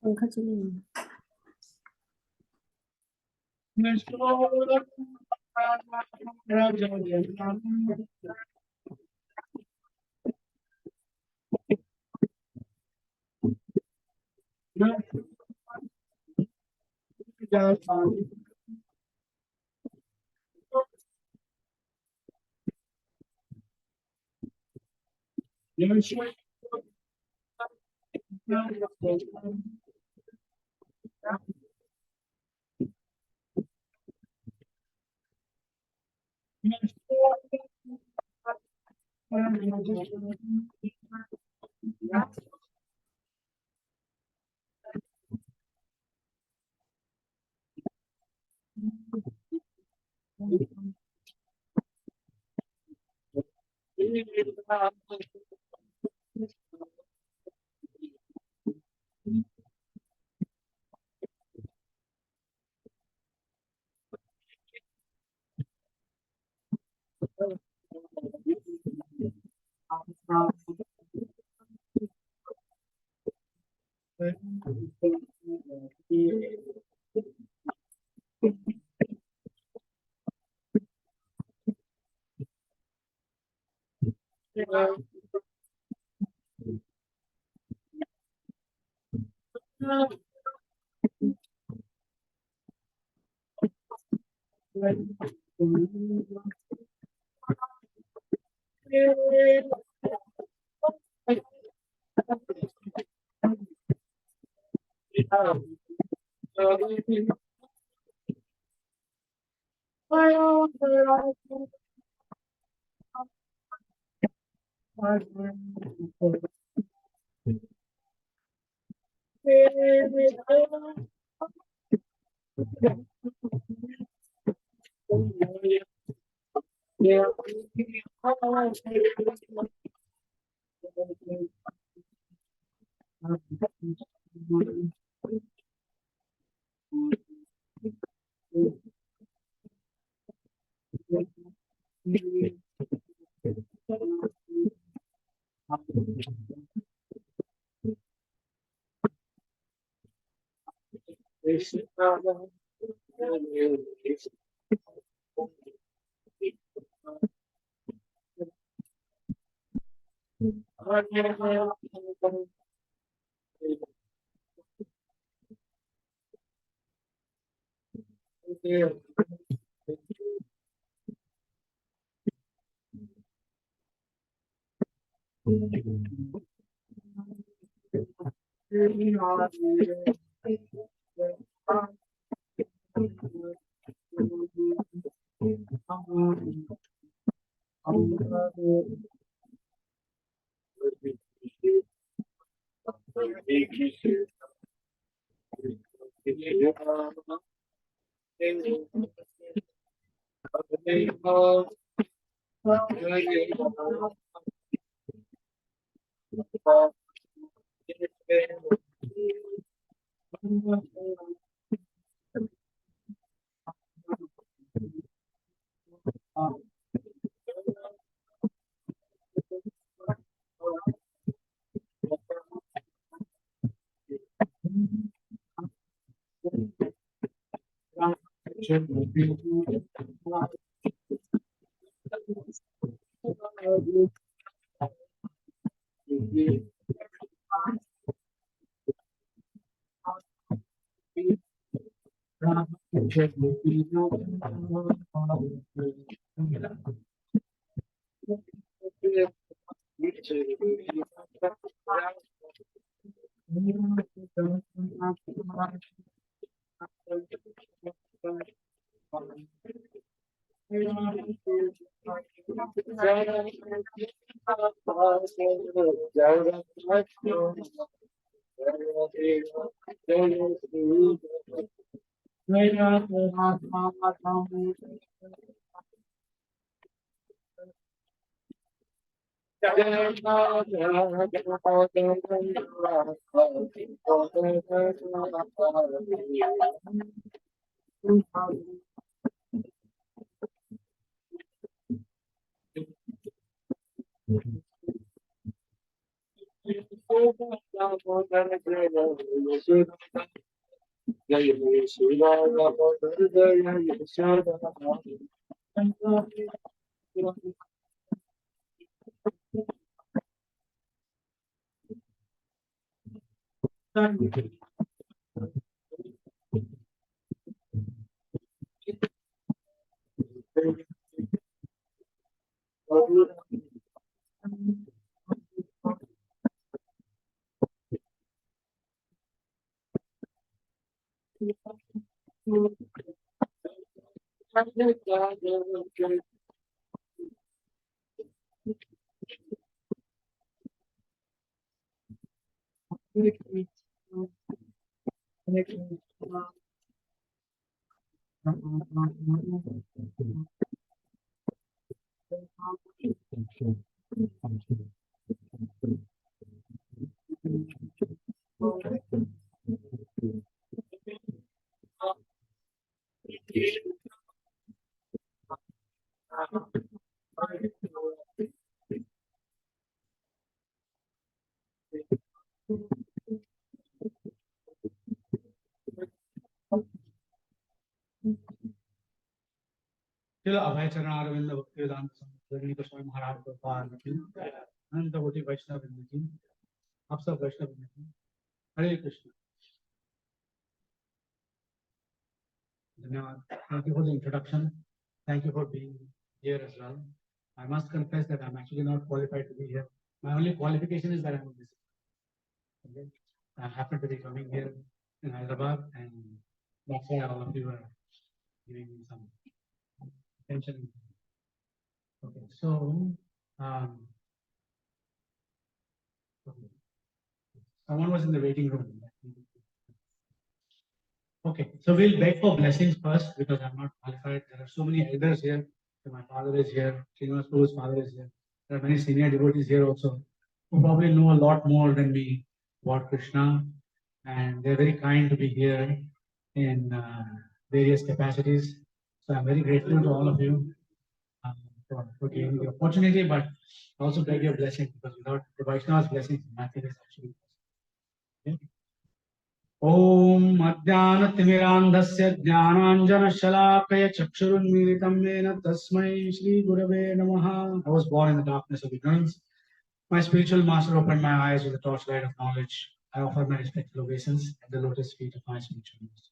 पंखा चलेगा। Till Abhay Charanaravinda Bhaktivedanta Swami Goswami Maharaj Prabhupada ki, Ananta Koti Vaishnava Vrinda ki, आप सब वैष्णव Vrinda ki, Hare Krishna. Dhanyavad. Thank you for the introduction. Thank you for being here as well. I must confess that I'm actually not qualified to be here. My only qualification is that I'm a visitor. Okay? I happen to be coming here in Hyderabad, and that's why all of you are giving me some attention. Okay, so someone was in the waiting room. Okay, so we'll beg for blessings first because I'm not qualified. There are so many elders here. So my father is here. Srinivas Prabhu's father is here. There are many senior devotees here also who probably know a lot more than me about Krishna, and they're very kind to be here in various capacities. So I'm very grateful to all of you for giving the opportunity, but also beg your blessing because without the Vaishnava's blessing, nothing is actually possible. Okay? Om Adhyanathmirandhasya Jnananjana Chakshurunmilitam Yena Tasmai Shri Gurave Namaha. I was born in the darkness of ignorance. My spiritual master opened my eyes with the torchlight of knowledge. I offer my respectful obeisance at the lotus feet of my spiritual master.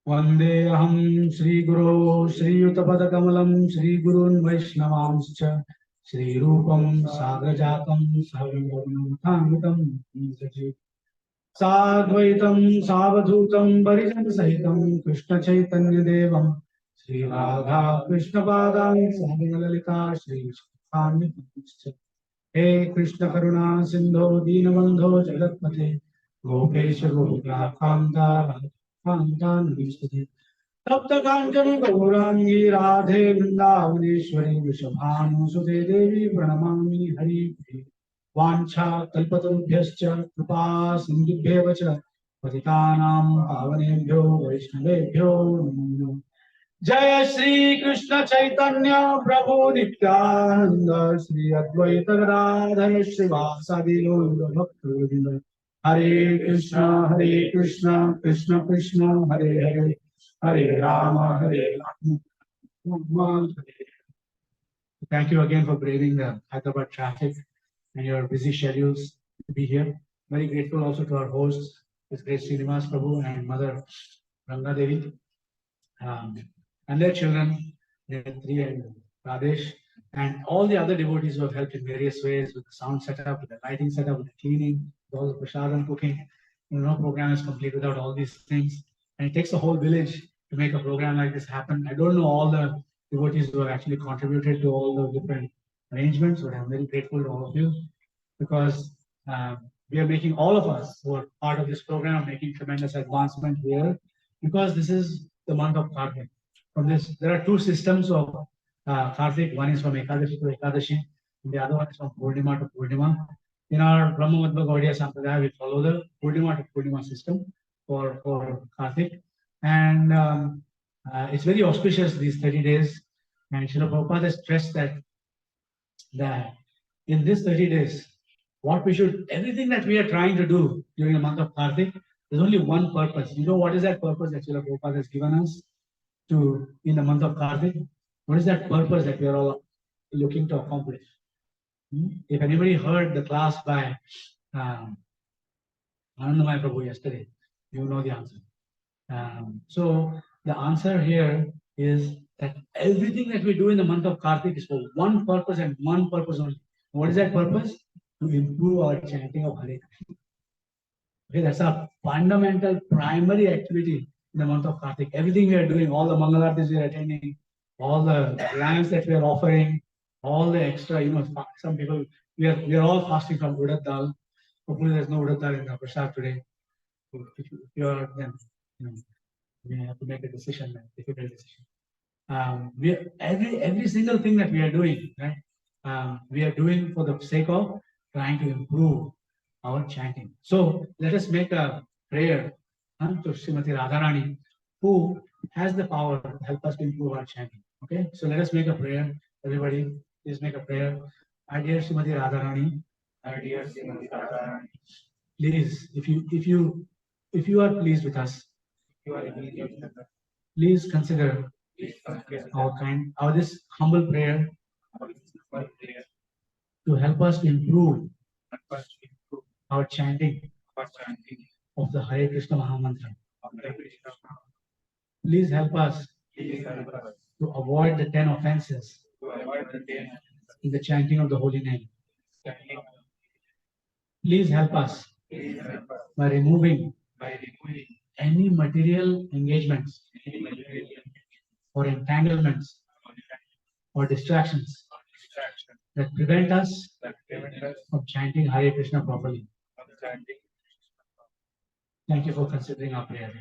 Vandeham Shri Guru Shri Yuttapadakamalam Shri Gurun Vaishnavanscha Shri Rupam Sagrajatam Savinam Thangitam Sachi Sadvaitam Savadhutam Barijan Sahitam Krishna Chaitanya Devam Shri Radha Krishna Padam Sahagalita Shri Shri He Krishna Karuna Sindho Dinabandho Jagatpate Gopesha Gopika Kanta Kanta Nishtate Tapta Kanchana Gaurangi Radhe Vrindavaneshwari Vishabhanu Sute Devi Pranamami Hari Vancha Kalpatarubhyascha Kripa Sindhubhyeva cha Patitanam Pavanebhyo Vaishnavebhyo Namo Namo Jaya Shri Krishna Chaitanya Prabhu Nityananda Shri Advaita Gadadhar Srivasadi Gaura Bhaktivinoda Hare Krishna Krishna Krishna Hare Hare Hare Rama, Hare Rama. Thank you again for braving the Hyderabad traffic and your busy schedules to be here. Very grateful also to our hosts, His Grace Srinivas Prabhu and Mother Ranga Devi, and their children, Netri and Radesh, and all the other devotees who have helped in various ways with the sound setup, with the lighting setup, with the cleaning, with all the prasadam cooking. No program is complete without all these things. And it takes a whole village to make a program like this happen. I don't know all the devotees who have actually contributed to all the different arrangements, but I'm very grateful to all of you because we are making, all of us who are part of this program are making tremendous advancement here because this is the month of Kartik. From this, there are two systems of Kartik. One is from Ekadashi to Ekadashi, and the other one is from Purnima to Purnima. In our Brahma Madhva Gaudiya Sampradaya, we follow the Purnima to Purnima system for Kartik. And it's very auspicious, these 30 days. And Srila Prabhupada has stressed that in these 30 days, what we should, everything that we are trying to do during the month of Kartik, there's only one purpose. You know what is that purpose that Srila Prabhupada has given us to in the month of Kartik? What is that purpose that we are all looking to accomplish? If anybody heard the class by Anandamaya Prabhu yesterday, you know the answer. So the answer here is that everything that we do in the month of Kartik is for one purpose and one purpose only. What is that purpose? To improve our chanting of Hare Krishna. Okay, that's our fundamental primary activity in the month of Kartik. Everything we are doing, all the Mangalaartis we are attending, all the lamps that we are offering, all the extra, some people, we are all fasting from Udad Dal. Hopefully there's no Udad Dal in the Prasad today. If you are, then we have to make a decision, a difficult decision. Every single thing that we are doing, right? We are doing for the sake of trying to improve our chanting. So let us make a prayer to Srimati Radharani, who has the power to help us to improve our chanting. Okay, so let us make a prayer. Everybody, please make a prayer. Our dear Srimati Radharani, our dear Srimati Radharani, please, if you are pleased with us, please consider our this humble prayer to help us to improve our chanting of the Hare Krishna Mahamantra. Please help us to avoid the 10 offenses in the chanting of the holy name. Please help us by removing any material engagements or entanglements or distractions that prevent us from chanting Hare Krishna properly. Thank you for considering our prayer.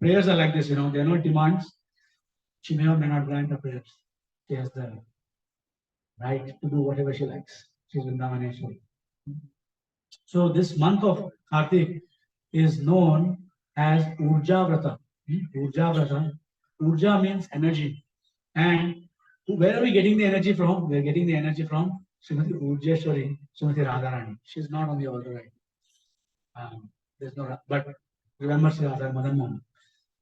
Prayers are like this, there are no demands. She may or may not grant the prayers. She has the right to do whatever she likes. She's Vrindavaneshwari. So this month of Kartik is known as Urja Vrata. Urja Vrata. Urja means energy. And where are we getting the energy from? We are getting the energy from Srimati Urjeshwari, Srimati Radharani. She's not on the order right. There's no, but remember Sri Radha Madan Mohan.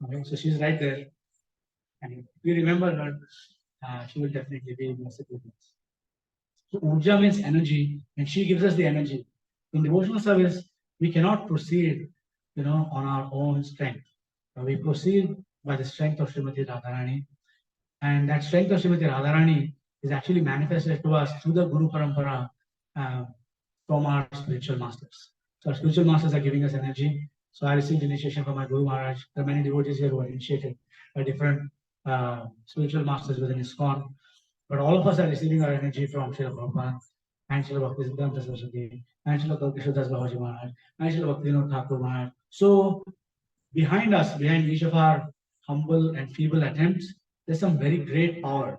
Okay, so she's right there. And if we remember her, she will definitely be blessed with us. So Urja means energy, and she gives us the energy. In devotional service, we cannot proceed, on our own strength. We proceed by the strength of Srimati Radharani. And that strength of Srimati Radharani is actually manifested to us through the Guru Parampara from our spiritual masters. So our spiritual masters are giving us energy. So I received initiation from my Guru Maharaj. There are many devotees here who are initiated by different spiritual masters within ISKCON. But all of us are receiving our energy from Srila Prabhupada and Srila Bhaktisiddhanta Saraswati and Srila Kalkishore Das Babaji Maharaj and Srila Bhaktivinoda Thakur Maharaj. So behind us, behind each of our humble and feeble attempts, there's some very great power,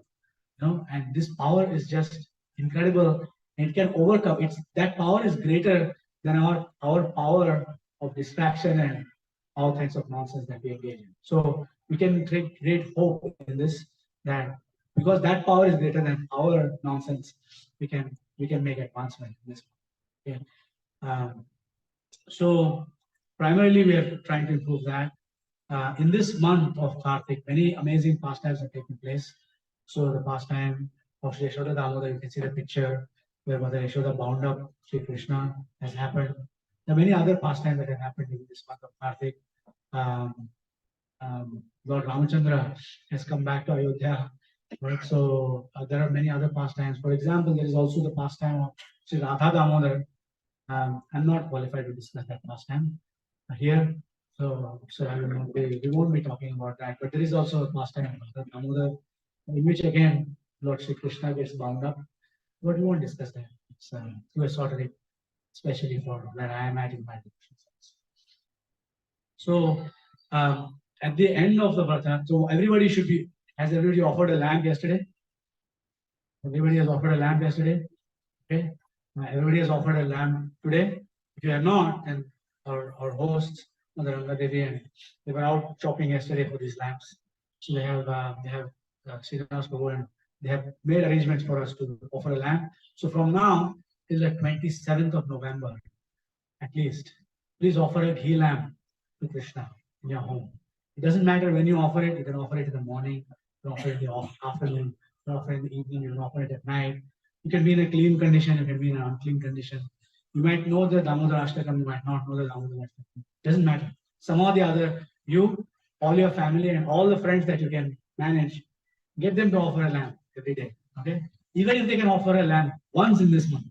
and this power is just incredible. It can overcome. That power is greater than our power of distraction and all kinds of nonsense that we engage in. So we can take great hope in this, that because that power is greater than our nonsense, we can make advancement in this. Okay. So primarily we are trying to improve that. In this month of Kartik, many amazing pastimes are taking place. So the pastime of Sri Yashoda Damodar, you can see the picture where Mother Yashoda bound up Sri Krishna has happened. There are many other pastimes that have happened in this month of Kartik. Um, Lord Ramachandra has come back to Ayodhya. Right? So there are many other pastimes. For example, there is also the pastime of Sri Radha Damodar. I'm not qualified to discuss that pastime here. So I will not be, we won't be talking about that. But there is also a pastime of Radha Damodar, in which again Lord Sri Krishna gets bound up. But we won't discuss that. It's too esoteric, especially for where I am at in my devotion. So at the end of the Vrata, so everybody should be, has everybody offered a lamp yesterday? Everybody has offered a lamp yesterday? Okay. Everybody has offered a lamp today. If you have not, then our hosts, Mother Ranga Devi, and they were out shopping yesterday for these lamps. So they have Srinivas Prabhu, and they have made arrangements for us to offer a lamp. So from now till the 27th of November, at least, please offer a ghee lamp to Krishna in your home. It doesn't matter when you offer it. You can offer it in the morning, you can offer it in the afternoon, you can offer it in the evening, you can offer it at night. You can be in a clean condition, you can be in an unclean condition. You might know the Damodar Ashtakam, you might not know the Damodar Ashtakam. Doesn't matter. Some or the other, you, all your family, and all the friends that you can manage, get them to offer a lamp every day. Okay? Even if they can offer a lamp once in this month,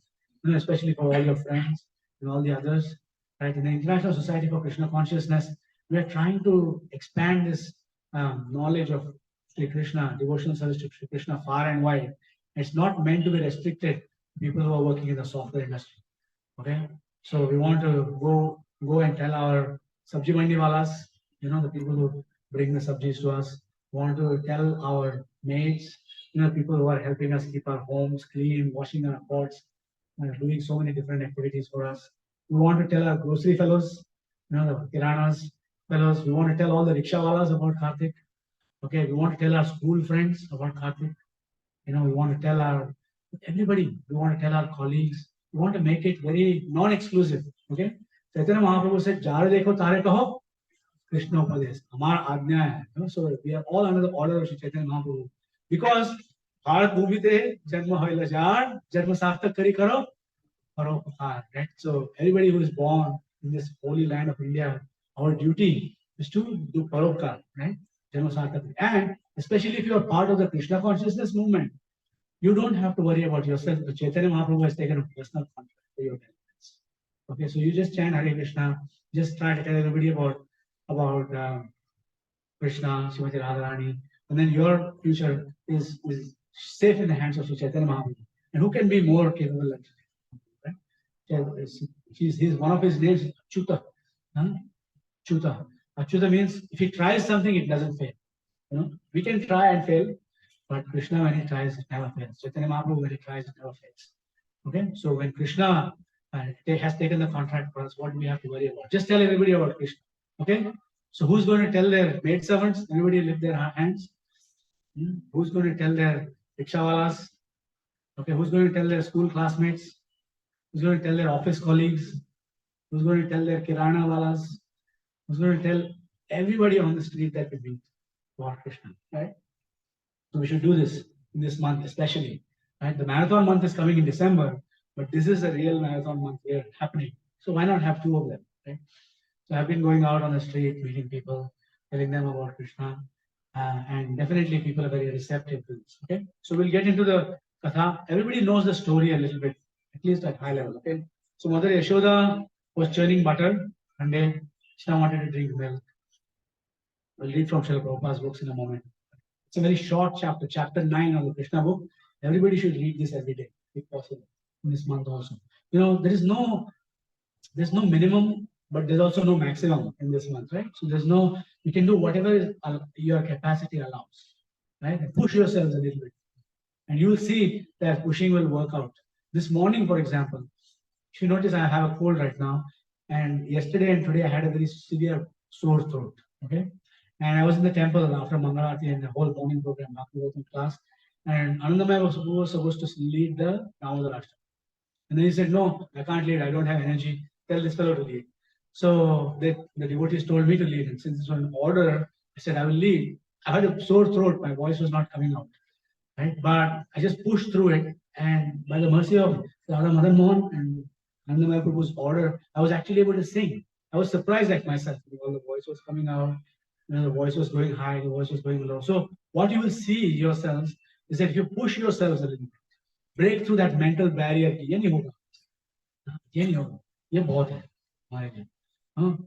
especially for all your friends and all the others, right? In the International Society for Krishna Consciousness, we are trying to expand this knowledge of Sri Krishna, devotional service to Sri Krishna far and wide. It's not meant to be restricted to people who are working in the software industry. Okay, so we want to go and tell our sabji mandi walas, the people who bring the sabjis to us. We want to tell our maids, people who are helping us keep our homes clean, washing our pots, doing so many different activities for us. We want to tell our grocery fellows, the kiranas fellows. We want to tell all the rickshawalas about Kartik. Okay, we want to tell our school friends about Kartik. We want to tell our everybody. We want to tell our colleagues. We want to make it very non-exclusive. Okay, Chaitanya Mahaprabhu said, "Jare dekho tare kaho, Krishna Upadesh." Amar ajna hai. So we are all under the order of Chaitanya Mahaprabhu because Bharat Bhumite Janma hoila jar, Janma sarthak kari karo, paropakar. Right. So everybody who is born in this holy land of India, our duty is to do paropakar. Right. Janma sarthak. And especially if you are part of the Krishna consciousness movement, you don't have to worry about yourself. The Chaitanya Mahaprabhu has taken a personal contract for your benefits. Okay, so you just chant Hare Krishna, just try to tell everybody about Krishna, Srimati Radharani, and then your future is safe in the hands of Chaitanya Mahaprabhu. And who can be more capable than Chaitanya? Right? He's one of his names, Chuta. Huh? Chuta. Chuta means if he tries something, it doesn't fail. We can try and fail, but Krishna, when he tries, it never fails. Chaitanya Mahaprabhu, when he tries, it never fails. Okay, so when Krishna has taken the contract for us, what do we have to worry about? Just tell everybody about Krishna. Okay, so who's going to tell their maid servants? Everybody lift their hands. Who's going to tell their rickshawalas? Okay, who's going to tell their school classmates? Who's going to tell their office colleagues? Who's going to tell their kirana walas? Who's going to tell everybody on the street that we meet about Krishna, right? So we should do this in this month, especially. Right? The marathon month is coming in December, but this is a real marathon month here happening. So why not have two of them? Right? So I've been going out on the street, meeting people, telling them about Krishna, and definitely people are very receptive to this. Okay, so we'll get into the katha. Everybody knows the story a little bit, at least at high level. Okay, so Mother Yashoda was churning butter, and then Krishna wanted to drink milk. We'll read from Srila Prabhupada's books in a moment. It's a very short chapter, chapter 9 of the Krishna book. Everybody should read this every day, if possible, in this month also. There's no minimum, but there's also no maximum in this month, right? So you can do whatever your capacity allows, right? And push yourselves a little bit. And you'll see that pushing will work out. This morning, for example, if you notice, I have a cold right now. And yesterday and today, I had a very severe sore throat, okay? And I was in the temple after Mangalarti and the whole morning program, Mahabhagavat class. And Anandamaya was supposed to lead the Damodar Ashtam. And then he said, "No, I can't lead. I don't have energy. Tell this fellow to lead." So the devotees told me to lead. And since it's an order, I said, I will lead. I had a sore throat. My voice was not coming out. Right? But I just pushed through it. And by the mercy of Radha Madan Mohan and Nandamaya Prabhu's order, I was actually able to sing. I was surprised at myself because the voice was coming out. The voice was going high, the voice was going low. So what you will see yourselves is that if you push yourselves a little bit, break through that mental barrier, ये नहीं होगा, ये नहीं होगा, ये बहुत है हमारे लिए. हाँ,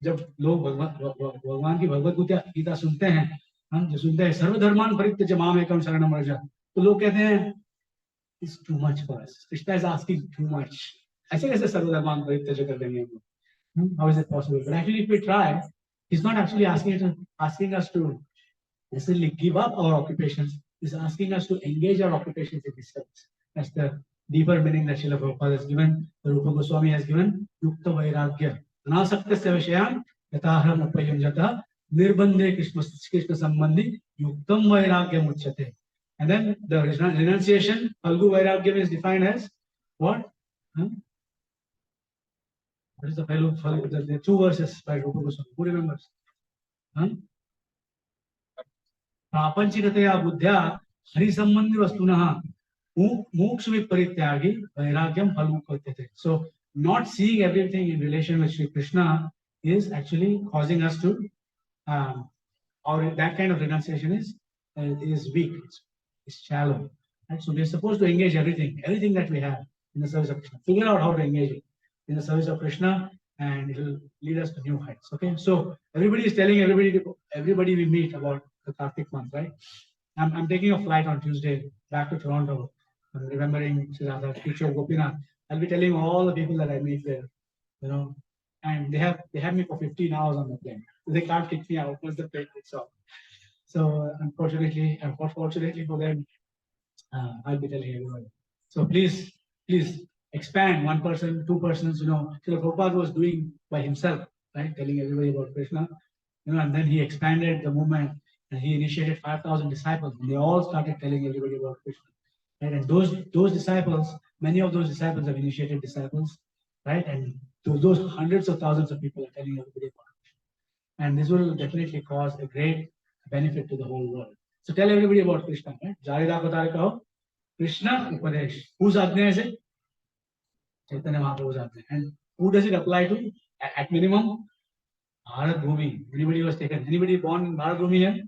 जब लोग भगवान की भगवत गीता सुनते हैं, हम जो सुनते हैं सर्वधर्मान परित्यज्य माम एकम शरणम व्रज, तो लोग कहते हैं it's too much for us. Krishna is asking too much. ऐसे कैसे सर्वधर्मान परित्यज्य कर देंगे हम? How is it possible? But actually, if we try, he's not actually asking us to necessarily give up our occupations. He's asking us to engage our occupations in his service. That's the deeper meaning that Srila Prabhupada has given, the Rupa Goswami has given. Yukta Vairagya. Anasaktasya Vishayam Yatahram Upayam Jata Nirbandhe Krishna Sambandhi Yuktam Vairagya Muchyate. And then the renunciation, Falgu Vairagya is defined as what? What is the fellow? The two verses by Rupa Goswami. Who remembers? प्रापंचिकतया बुद्ध्या हरिसंबंधी वस्तुनः मोक्ष विपरीत्यागी वैराग्यम फलम कल्प्यते. So not seeing everything in relation with Shri Krishna is actually causing us to, or that kind of renunciation is weak, it's shallow. Right? So we are supposed to engage everything that we have in the service of Krishna. Figure out how to engage it in the service of Krishna, and it will lead us to new heights. Okay, so everybody is telling everybody we meet about the Kartik month, right? I'm taking a flight on Tuesday back to Toronto. I'm remembering Siddhartha, teacher Gopinath. I'll be telling all the people that I meet there, and they have me for 15 hours on the plane. They can't kick me out once the plane takes off. So unfortunately for them, I'll be telling everyone. So please expand, one person, two persons. Srila Prabhupada was doing by himself, right? Telling everybody about Krishna, and then he expanded the movement and he initiated 5,000 disciples. And they all started telling everybody about Krishna, right? And those disciples, many of those disciples have initiated disciples, right? And those hundreds of thousands of people are telling everybody about Krishna. And this will definitely cause a great benefit to the whole world. So tell everybody about Krishna, right? Jarida Kotare Kaho, Krishna Upadesh. Whose Ajna is it? Chaitanya Mahaprabhu's Ajna. And who does it apply to? At minimum, Bharat Bhumi. Anybody was taken? Anybody born in Bharat Bhumi here?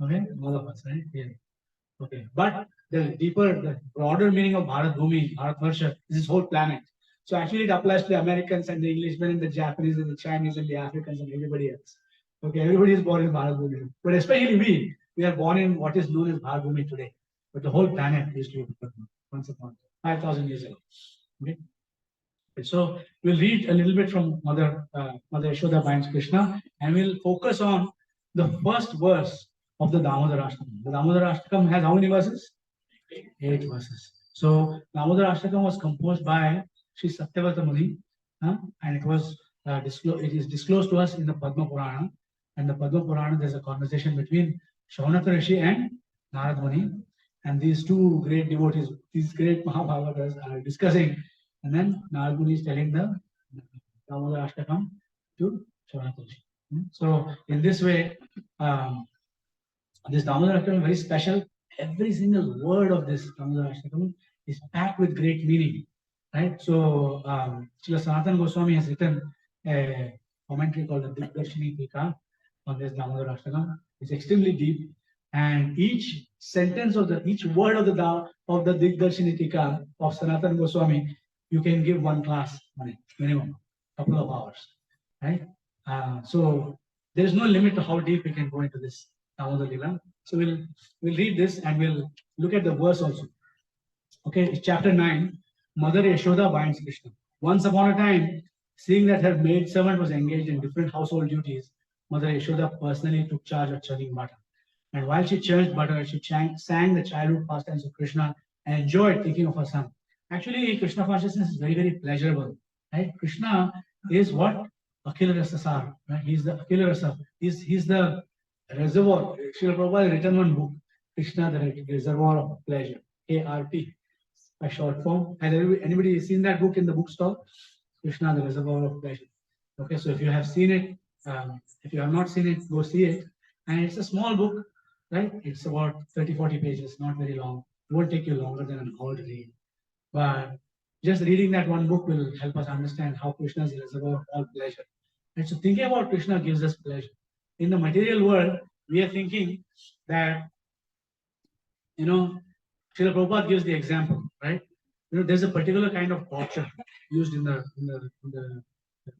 Okay, all of us, right? Yeah. Okay, but the broader meaning of Bharat Bhumi, Bharat Varsha, is this whole planet. So actually it applies to the Americans and the Englishmen and the Japanese and the Chinese and the Africans and everybody else. Okay, everybody is born in Bharat Bhumi. But especially we are born in what is known as Bharat Bhumi today. But the whole planet used to be once upon 5,000 years ago. Okay. So we'll read a little bit from Mother Yashoda binds Krishna, and we'll focus on the first verse of the Damodar Ashtakam. The Damodar Ashtakam has how many verses? 8 verses. So Damodar Ashtakam was composed by Sri Satyavata Muni, and it is disclosed to us in the Padma Purana. And the Padma Purana, there's a conversation between Shaunaka Rishi and Narad Muni, and these two great devotees, these great Mahabhagatas are discussing. And then Narad Muni is telling the Damodar Ashtakam to Shaunaka Rishi. So in this way, this Damodar Ashtakam is very special. Every single word of this Damodar Ashtakam is packed with great meaning, right? So Srila Sanatana Goswami has written a commentary called the Digdarshini Tika on this Damodar Ashtakam. It's extremely deep, and each sentence of each word of the Digdarshini Tika of Sanatana Goswami, you can give one class on it, minimum, couple of hours, right? So there is no limit to how deep we can go into this Damodar Lila. So we'll read this and we'll look at the verse also. Okay, it's chapter 9. Mother Yashoda binds Krishna. Once upon a time, seeing that her maid servant was engaged in different household duties, Mother Yashoda personally took charge of churning butter. And while she churned butter, she sang the childhood pastimes of Krishna and enjoyed thinking of her son. Actually, Krishna consciousness is very, very pleasurable. Right? Krishna is what? Akhila Rasasar. Right? He's the Akhila Rasa. He's the reservoir. Srila Prabhupada has written one book, Krishna, the Reservoir of Pleasure, ARP, a short form. Has anybody seen that book in the bookstore? Krishna, the Reservoir of Pleasure. Okay, so if you have seen it, if you have not seen it, go see it. And it's a small book, right? It's about 30-40 pages, not very long. It won't take you longer than an hour to read. But just reading that one book will help us understand how Krishna is the reservoir of all pleasure. And so thinking about Krishna gives us pleasure. In the material world, we are thinking that, Srila Prabhupada gives the example, right? There's a particular kind of torture used in the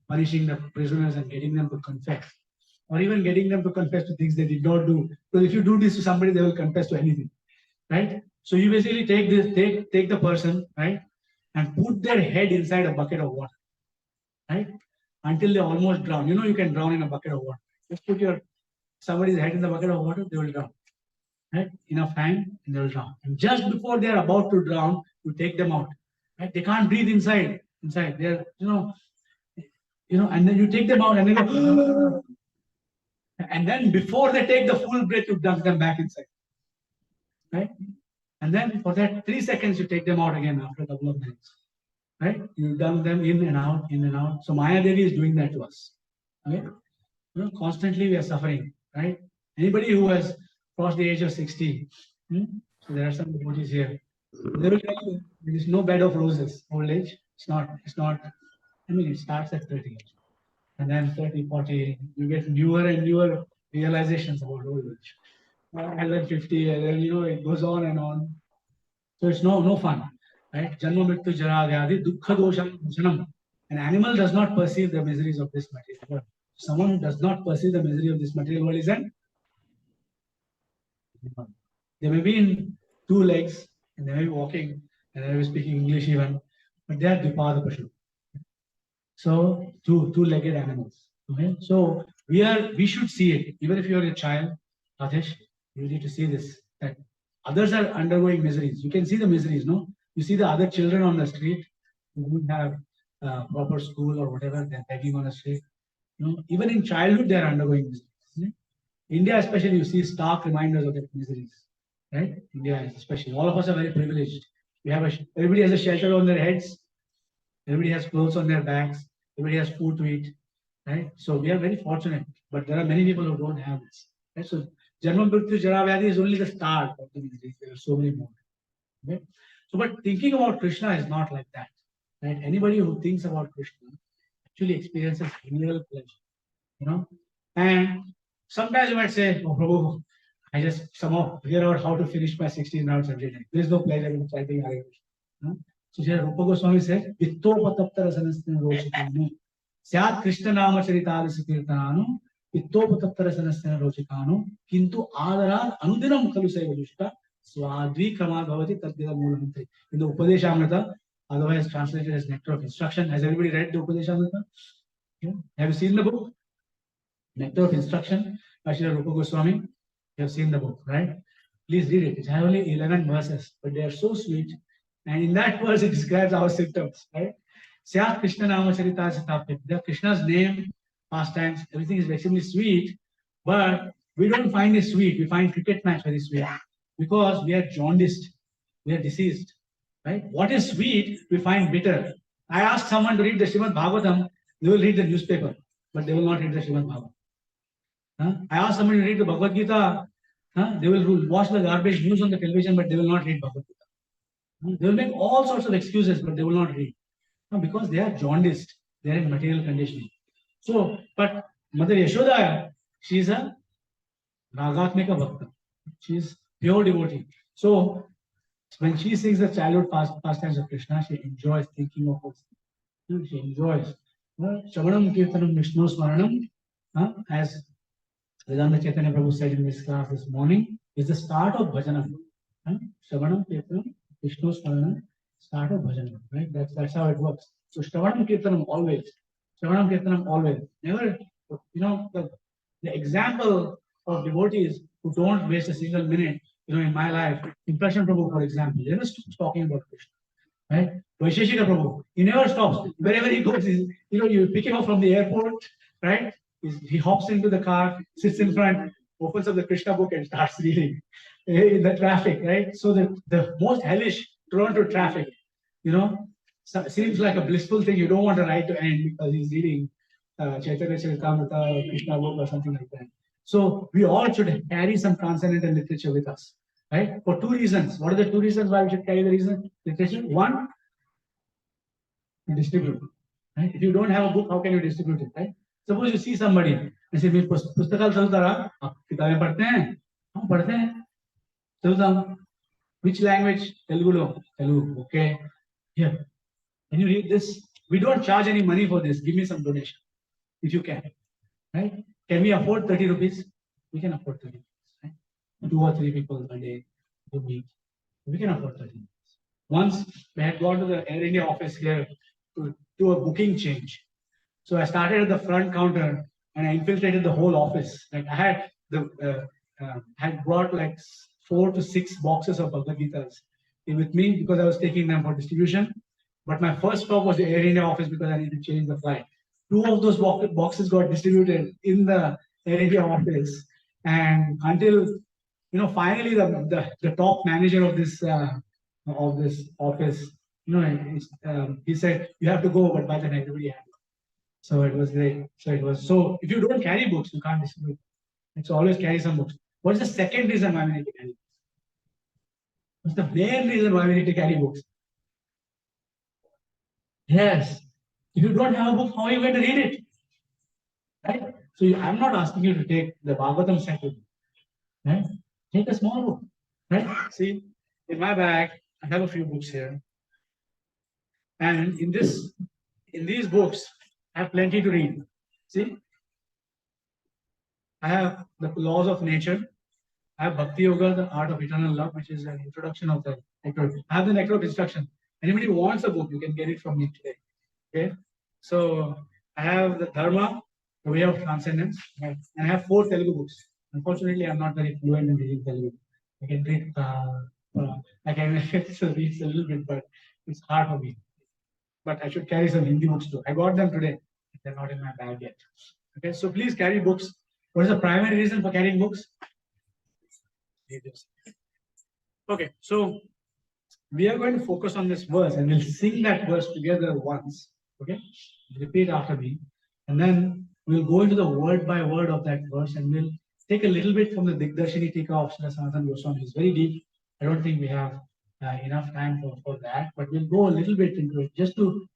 punishing the prisoners and getting them to confess, or even getting them to confess to things they did not do. Because if you do this to somebody, they will confess to anything, right? So you basically take the person, right, and put their head inside a bucket of water, right, until they almost drown. You can drown in a bucket of water. Just put somebody's head in the bucket of water, they will drown. Right? Enough time, and they will drown. And just before they are about to drown, you take them out. Right? They can't breathe inside. They're, and then you take them out and they go, and then before they take the full breath, you dump them back inside. Right? And then for that 3 seconds, you take them out again after a couple of minutes. Right? You dump them in and out, in and out. So Maya Devi is doing that to us. Okay? Constantly we are suffering. Right? Anybody who has crossed the age of 60, so there are some devotees here. They will tell you there is no bed of roses. Old age, it's not. It starts at 30, and then 30, 40, you get newer and newer realizations about old age. And then 50, and then it goes on and on. So it's no fun, right? Janma mrityu jara vyadhi dukkha dosham bhujanam. An animal does not perceive the miseries of this material world. Someone who does not perceive the misery of this material world is an animal. They may be in 2 legs, and they may be walking, and they may be speaking English even, but they are Dvipada Pashu. So two-legged animals. Okay, so we should see it. Even if you are a child, Rajesh, you need to see this, that others are undergoing miseries. You can see the miseries, no? You see the other children on the street who don't have proper school or whatever, they're begging on the street. Even in childhood, they are undergoing miseries. India, especially, you see stark reminders of their miseries. Right? India, especially, all of us are very privileged. Everybody has a shelter on their heads. Everybody has clothes on their backs. Everybody has food to eat. Right? So we are very fortunate. But there are many people who don't have this. Right? So Janma Mrityu Jara Vyadhi is only the start of the miseries. There are so many more. Okay? So, but thinking about Krishna is not like that. Right? Anybody who thinks about Krishna actually experiences real pleasure. And sometimes you might say, "Oh, Prabhu, I just somehow figure out how to finish my 16 rounds every day. There is no pleasure in chanting Hare Krishna." So here Rupa Goswami said, "Vittopataptara sanasthana rochikanu, syat Krishna nama charitalasa kirtananu, vittopataptara sanasthana rochikanu, kintu adarat anudinam kalu sevadushta, swadvi kramad bhavati tadvida moolamantri." In the Upadeshamrita, otherwise translated as Nectar of Instruction. Has everybody read the Upadeshamrita? Yeah. Have you seen the book? Nectar of Instruction by Srila Rupa Goswami. You have seen the book, right? Please read it. It has only 11 verses, but they are so sweet. And in that verse, it describes our symptoms, right? Syat Krishna Nama Charita Satapit. The Krishna's name, pastimes, everything is extremely sweet, but we don't find it sweet. We find cricket match very sweet because we are jaundiced, we are diseased, right? What is sweet, we find bitter. I ask someone to read the Srimad Bhagavatam, they will read the newspaper, but they will not read the Srimad Bhagavatam. I ask somebody to read the Bhagavad Gita, they will watch the garbage news on the television, but they will not read Bhagavad Gita. They will make all sorts of excuses, but they will not read. Because they are jaundiced, they are in material conditioning. So, but Mother Yashoda, she is a Ragatmika Bhakta. She is pure devotee. So, when she sings the childhood pastimes of Krishna, she enjoys thinking of us. She enjoys. Shravanam Kirtanam Vishnu Smaranam, as Vedanta Chaitanya Prabhu said in this class this morning, is the start of bhajanam. Shravanam Kirtanam, Vishnu Smaranam, start of bhajanam. Right? That's how it works. So Shravanam Kirtanam always. Shravanam Kirtanam always. Never, the example of devotees who don't waste a single minute, in my life, Impression Prabhu, for example, he never stops talking about Krishna. Right? Vaisheshika Prabhu, he never stops. Wherever he goes, you pick him up from the airport, right? He hops into the car, sits in front, opens up the Krishna book and starts reading in the traffic, right? So the most hellish Toronto traffic, seems like a blissful thing. You don't want the ride to end because he's reading Chaitanya Charitamrita, Krishna book or something like that. So we all should carry some transcendental literature with us, right? For two reasons. What are the two reasons why we should carry the reason literature? One, to distribute. Right? If you don't have a book, how can you distribute it? Right? Suppose you see somebody and say, "मैं पुस्तकाल चलता रहा, आप किताबें पढ़ते हैं?" हम पढ़ते हैं. चलता हूँ. Which language? Telugu lo. Telugu. Okay. Here. Can you read this? We don't charge any money for this. Give me some donation if you can. Right? Can we afford 30 rupees? We can afford 30 rupees. Right? 2 or 3 people a day to meet. We can afford 30 rupees. Once we had gone to the Air India office here to do a booking change. So I started at the front counter and I infiltrated the whole office. Like I had brought like 4 to 6 boxes of Bhagavad Gitas with me because I was taking them for distribution. But my first stop was the Air India office because I needed to change the flight. 2 of those boxes got distributed in the Air India office, and until finally the top manager of this office, he said you have to go, but by then everybody had. So it was great. So if you don't carry books, you can't distribute. It's always carry some books. What's the second reason why we need to carry books? What's the main reason why we need to carry books? Yes. If you don't have a book, how are you going to read it? Right? So I'm not asking you to take the Bhagavatam set with you. Right? Take a small book. Right? See, in my bag, I have a few books here. And in these books, I have plenty to read. See? I have the laws of nature. I have Bhakti Yoga, the art of eternal love, which is an introduction of the nectar. I have the nectar of instruction. Anybody who wants a book, you can get it from me today. Okay. So I have the Dharma, the way of transcendence, and I have 4 Telugu books. Unfortunately, I'm not very fluent in reading Telugu. I can read, I can read a little bit, but it's hard for me. But I should carry some Hindi books too. I got them today. They're not in my bag yet. Okay, so please carry books. What is the primary reason for carrying books? Okay, so we are going to focus on this verse and we'll sing that verse together once. Okay, repeat after me, and then we'll go into the word by word of that verse and we'll take a little bit from the Digdarshini Tika of Srila Sanatana Goswami. It's very deep. I don't think we have enough time for that, but we'll go a little bit into it just to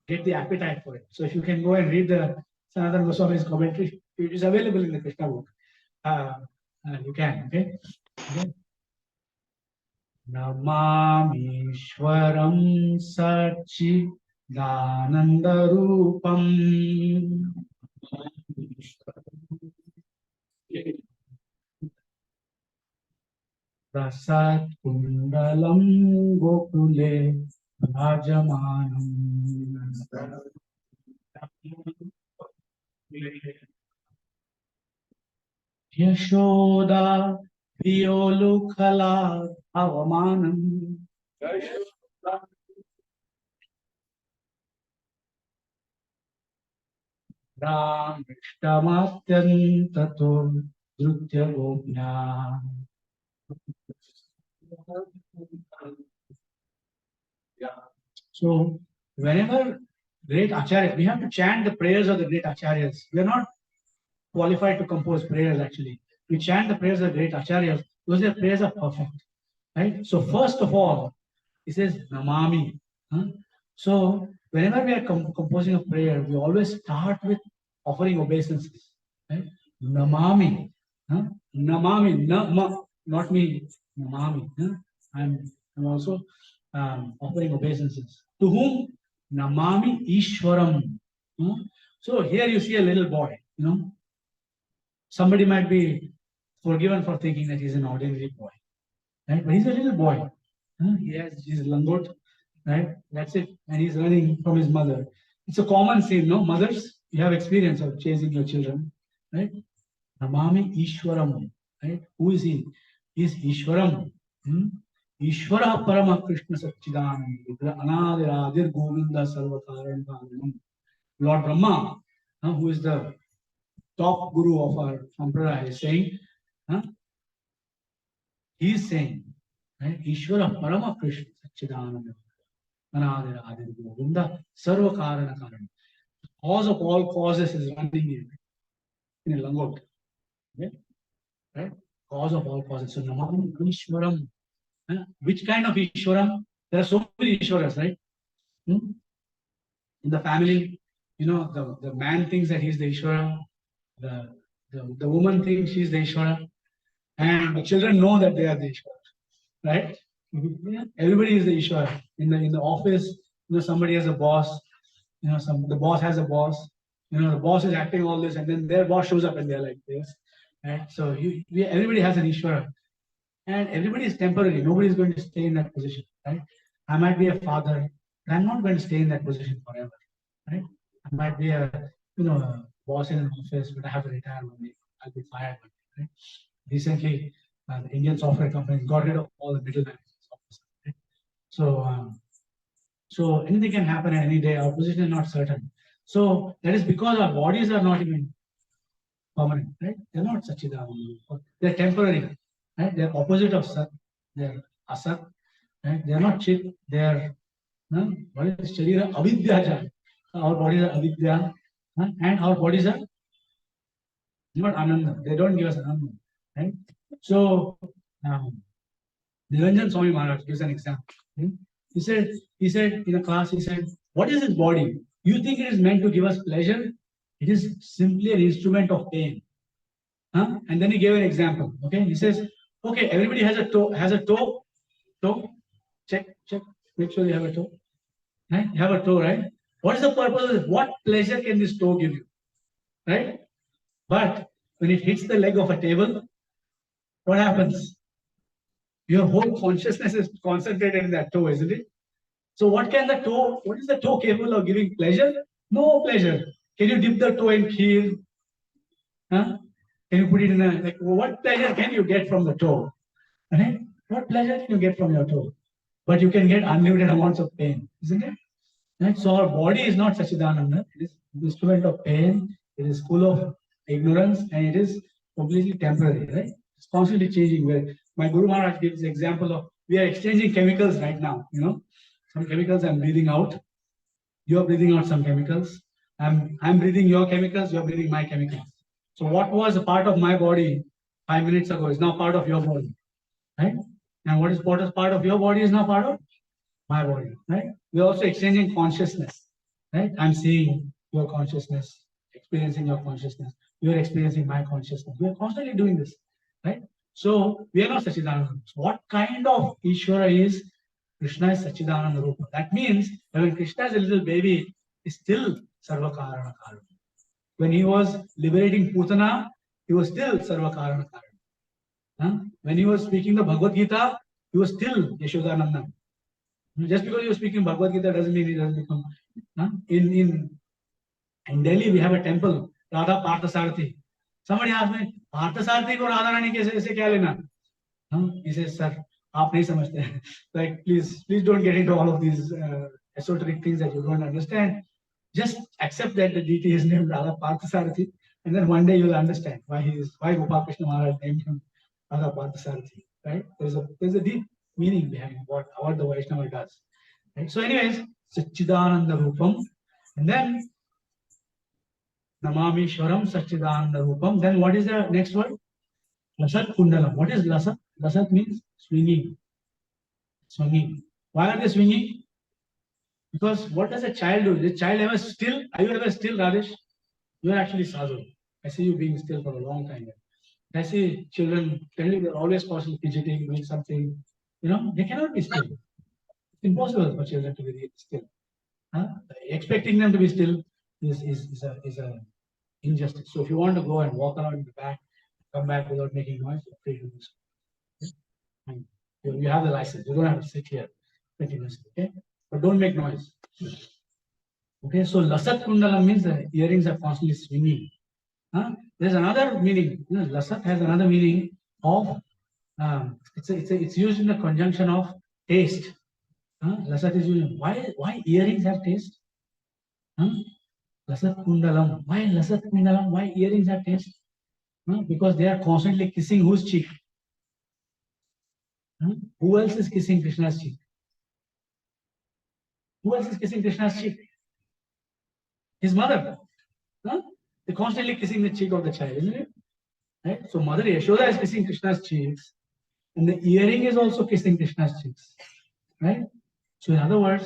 get the appetite for it. So if you can go and read the Sanatana Goswami's commentary, it is available in the Krishna book. You can, okay? Namamishwaram Sachi Dananda Rupam Prasad Kundalam Gokule Rajamanam Yashoda Piyolukala Avamanam Ramishtamatyantato Drutya Gopya. So whenever great Acharyas, we have to chant the prayers of the great Acharyas. We are not qualified to compose prayers actually. We chant the prayers of the great Acharyas because their prayers are perfect. Right? So first of all, he says Namami. Huh? So whenever we are composing a prayer, we always start with offering obeisances. Right? Namami. Huh? Namami. Not me. Namami. Huh? I'm also offering obeisances. To whom? Namami Ishwaram. Huh? So here you see a little boy. Somebody might be forgiven for thinking that he's an ordinary boy. Right? But he's a little boy. He has his langot, right? That's it. And he's running from his mother. It's a common scene, no? Mothers, you have experience of chasing your children, right? Namami Ishwaram, right? Who is he? He is Ishwaram. Ishwara Parama Krishna Satchidanand, Anadiradir Govinda Sarvakaran. Lord Brahma, who is the top guru of our sampradaya, is saying, he is saying, right? Ishvara Parama Krishna Satchidananda Anadira Adir Govinda Sarva Karana Karana. cause of all causes is running in a langot. Okay? Right? Cause of all causes. So Namam Ishwaram. Which kind of Ishwaram? There are so many Ishwaras, right? In the family, the man thinks that he's the Ishwara, the woman thinks she's the Ishwara, and the children know that they are the Ishwara, right? Everybody is the Ishwara. In the office, somebody has a boss, the boss has a boss, the boss is acting all this, and then their boss shows up and they're like this, right? So everybody has an Ishwara, and everybody is temporary. Nobody is going to stay in that position, right? I might be a father, but I'm not going to stay in that position forever, right? I might be a boss in an office, but I have to retire one day. I'll be fired one day, right? Recently, the Indian software companies got rid of all the middlemen. Right? So anything can happen at any day. Our position is not certain. So that is because our bodies are not even permanent, right? They're not Sachidananda. They're temporary, right? They're opposite of Sat. They're Asat, right? They're not Chit. They're what is Sharira? Avidya. Our bodies are Avidya, and our bodies are not Ananda. They don't give us Ananda, right? So Niranjan Swami Maharaj gives an example. He said in a class, he said, what is this body? You think it is meant to give us pleasure? It is simply an instrument of pain. And then he gave an example. Okay, he says, okay, everybody has a toe, check, make sure you have a toe. Right? You have a toe, right? What is the purpose of this? What pleasure can this toe give you? Right? But when it hits the leg of a table, what happens? Your whole consciousness is concentrated in that toe, isn't it? So what is the toe capable of giving pleasure? No pleasure. Can you dip the toe in kheer? Can you put it in what pleasure can you get from the toe? Right? What pleasure can you get from your toe? But you can get unlimited amounts of pain, isn't it? Right? So our body is not Sachidananda. It is an instrument of pain. It is full of ignorance, and it is completely temporary. Right? It's constantly changing. Where my Guru Maharaj gives the example of we are exchanging chemicals right now. Some chemicals I'm breathing out. You're breathing out some chemicals. I'm breathing your chemicals. You're breathing my chemicals. So what was a part of my body 5 minutes ago is now part of your body, right? And what is part of your body is now part of my body, right? We're also exchanging consciousness, right? I'm seeing your consciousness, experiencing your consciousness. You're experiencing my consciousness. We're constantly doing this, right? So we are not Sachidananda. So what kind of Ishvara is Krishna is Sachidananda Rupa? That means that when Krishna is a little baby, is still Sarvakarana Karana. When he was liberating Putana, he was still Sarvakarana Karana. When he was speaking the Bhagavad Gita, he was still Yashodananda. Just because you're speaking Bhagavad Gita doesn't mean it doesn't become. In Delhi, we have a temple, Radha Parthasarathi. Somebody asked me, Parthasarathi ko Radha Rani kaise kya lena? He says, sir, आप नहीं समझते. Like, please don't get into all of these esoteric things that you don't understand. Just accept that the deity is named Radha Parthasarathi, and then one day you'll understand why Gopal Krishna Maharaj named him Radha Parthasarathi. Right? There's a deep meaning behind what the Vaishnava does. Right? So, anyways, Sachidananda Rupam, and then Namami Shwaram Sachidananda Rupam. Then what is the next word? Lasat Kundalam. What is Lasat? Lasat means swinging. Swinging. Why are they swinging? Because what does a child do? Is a child ever still? Are you ever still, Rajesh? You are actually sadhu. I see you being still for a long time. I see children, they're always constantly fidgeting, doing something. They cannot be still. It's impossible for children to be really still. Expecting them to be still is a injustice. So if you want to go and walk around in the back, come back without making noise, you're free to do so. And you have the license. You don't have to sit here continuously. Okay? But don't make noise. Okay, so Lasat Kundalam means the earrings are constantly swinging. There's another meaning. Lasat has another meaning of it's used in the conjunction of taste. Lasat is used. Why earrings have taste? Lasat Kundalam. Why Lasat Kundalam? Why earrings have taste? Because they are constantly kissing whose cheek? Who else is kissing Krishna's cheek? Who else is kissing Krishna's cheek? his mother. Huh? They're constantly kissing the cheek of the child, isn't it? Right? So Mother Yashoda is kissing Krishna's cheeks, and the earring is also kissing Krishna's cheeks. Right? So in other words,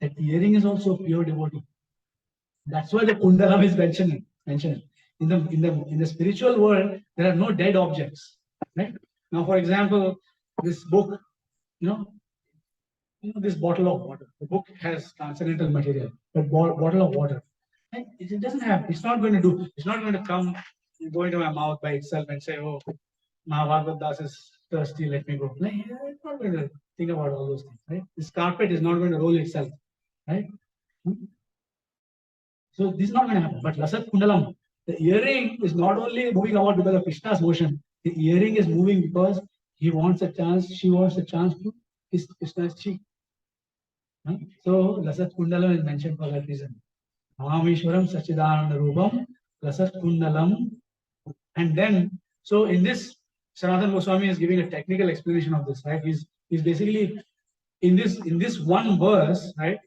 that earring is also pure devotee. That's why the kundalam is mentioned. In the spiritual world, there are no dead objects. Right? Now, for example, this book, you know, this bottle of water. The book has transcendental material, but bottle of water. And it doesn't have, it's not going to do, it's not going to come, go into my mouth by itself and say, oh, Mahabhagavat Das is thirsty, let me go. Like, it's not going to think about all those things, right? This carpet is not going to roll itself, right? So this is not going to happen. But Lasat Kundalam, the earring is not only moving about because of Krishna's motion, the earring is moving because he wants a chance, she wants a chance to kiss Krishna's cheek. So Lasat Kundalam is mentioned for that reason. Mahameshwaram Sachidananda Rupam, Lasat Kundalam. And then, so in this, Sanatana Goswami is giving a technical explanation of this, right? He's basically in this one verse, right?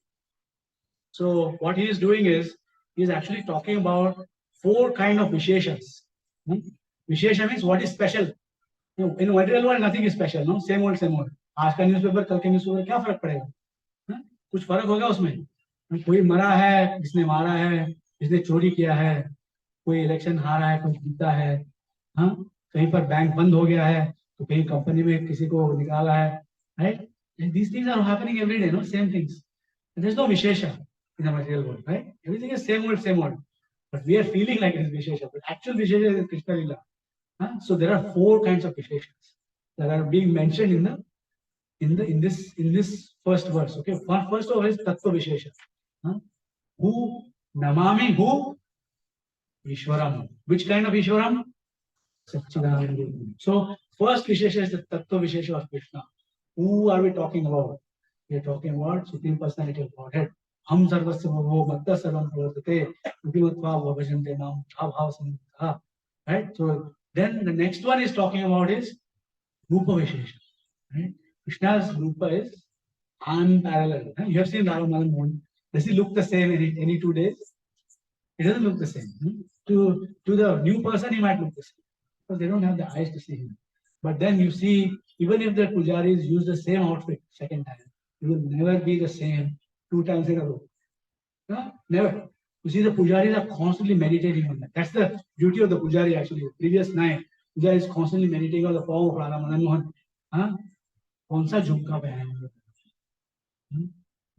So what he is doing is he's actually talking about 4 kind of Visheshas. Vishesha means what is special. In material world, nothing is special, no? Same old, same old. आज का newspaper, कल के newspaper, क्या फर्क पड़ेगा? कुछ फर्क होगा उसमें? कोई मरा है, किसने मारा है, किसने चोरी किया है, कोई इलेक्शन हारा है, कोई जीता है, हाँ, कहीं पर बैंक बंद हो गया है, तो कहीं कंपनी में किसी को निकाला है, right? And these things are happening every day, no? Same things. And there's no Vishesha in the material world, right? Everything is same old, same old. But we are feeling like it is Vishesha, but actual Vishesha is Krishna Lila. So there are 4 kinds of Visheshas that are being mentioned in this first verse. Okay, first of all is Tattva Vishesha. Who Namami, who Ishwaram. Which kind of Ishwaram? Satchidananda. So first Vishesha is the Tattva Vishesha of Krishna. Who are we talking about? We are talking about Supreme Personality of Godhead. Ham sarvasya bhavo matta sarvam pravartate upimatva vabhajante nam bhav samudha. Right? So then the next one is talking about is Rupa Vishesha. Right? Krishna's Rupa is unparalleled. You have seen Radha Madan Mohan. Does he look the same in any 2 days? It doesn't look the same. To the new person, he might look the same because they don't have the eyes to see him. But then you see, even if the pujaris use the same outfit second time, it will never be the same 2 times in a row. No? Never. You see, the pujaris are constantly meditating on that. That's the duty of the pujari actually. The previous night, pujari is constantly meditating on the form of Radha Madan Mohan. कौन सा झुमका पहने होंगे,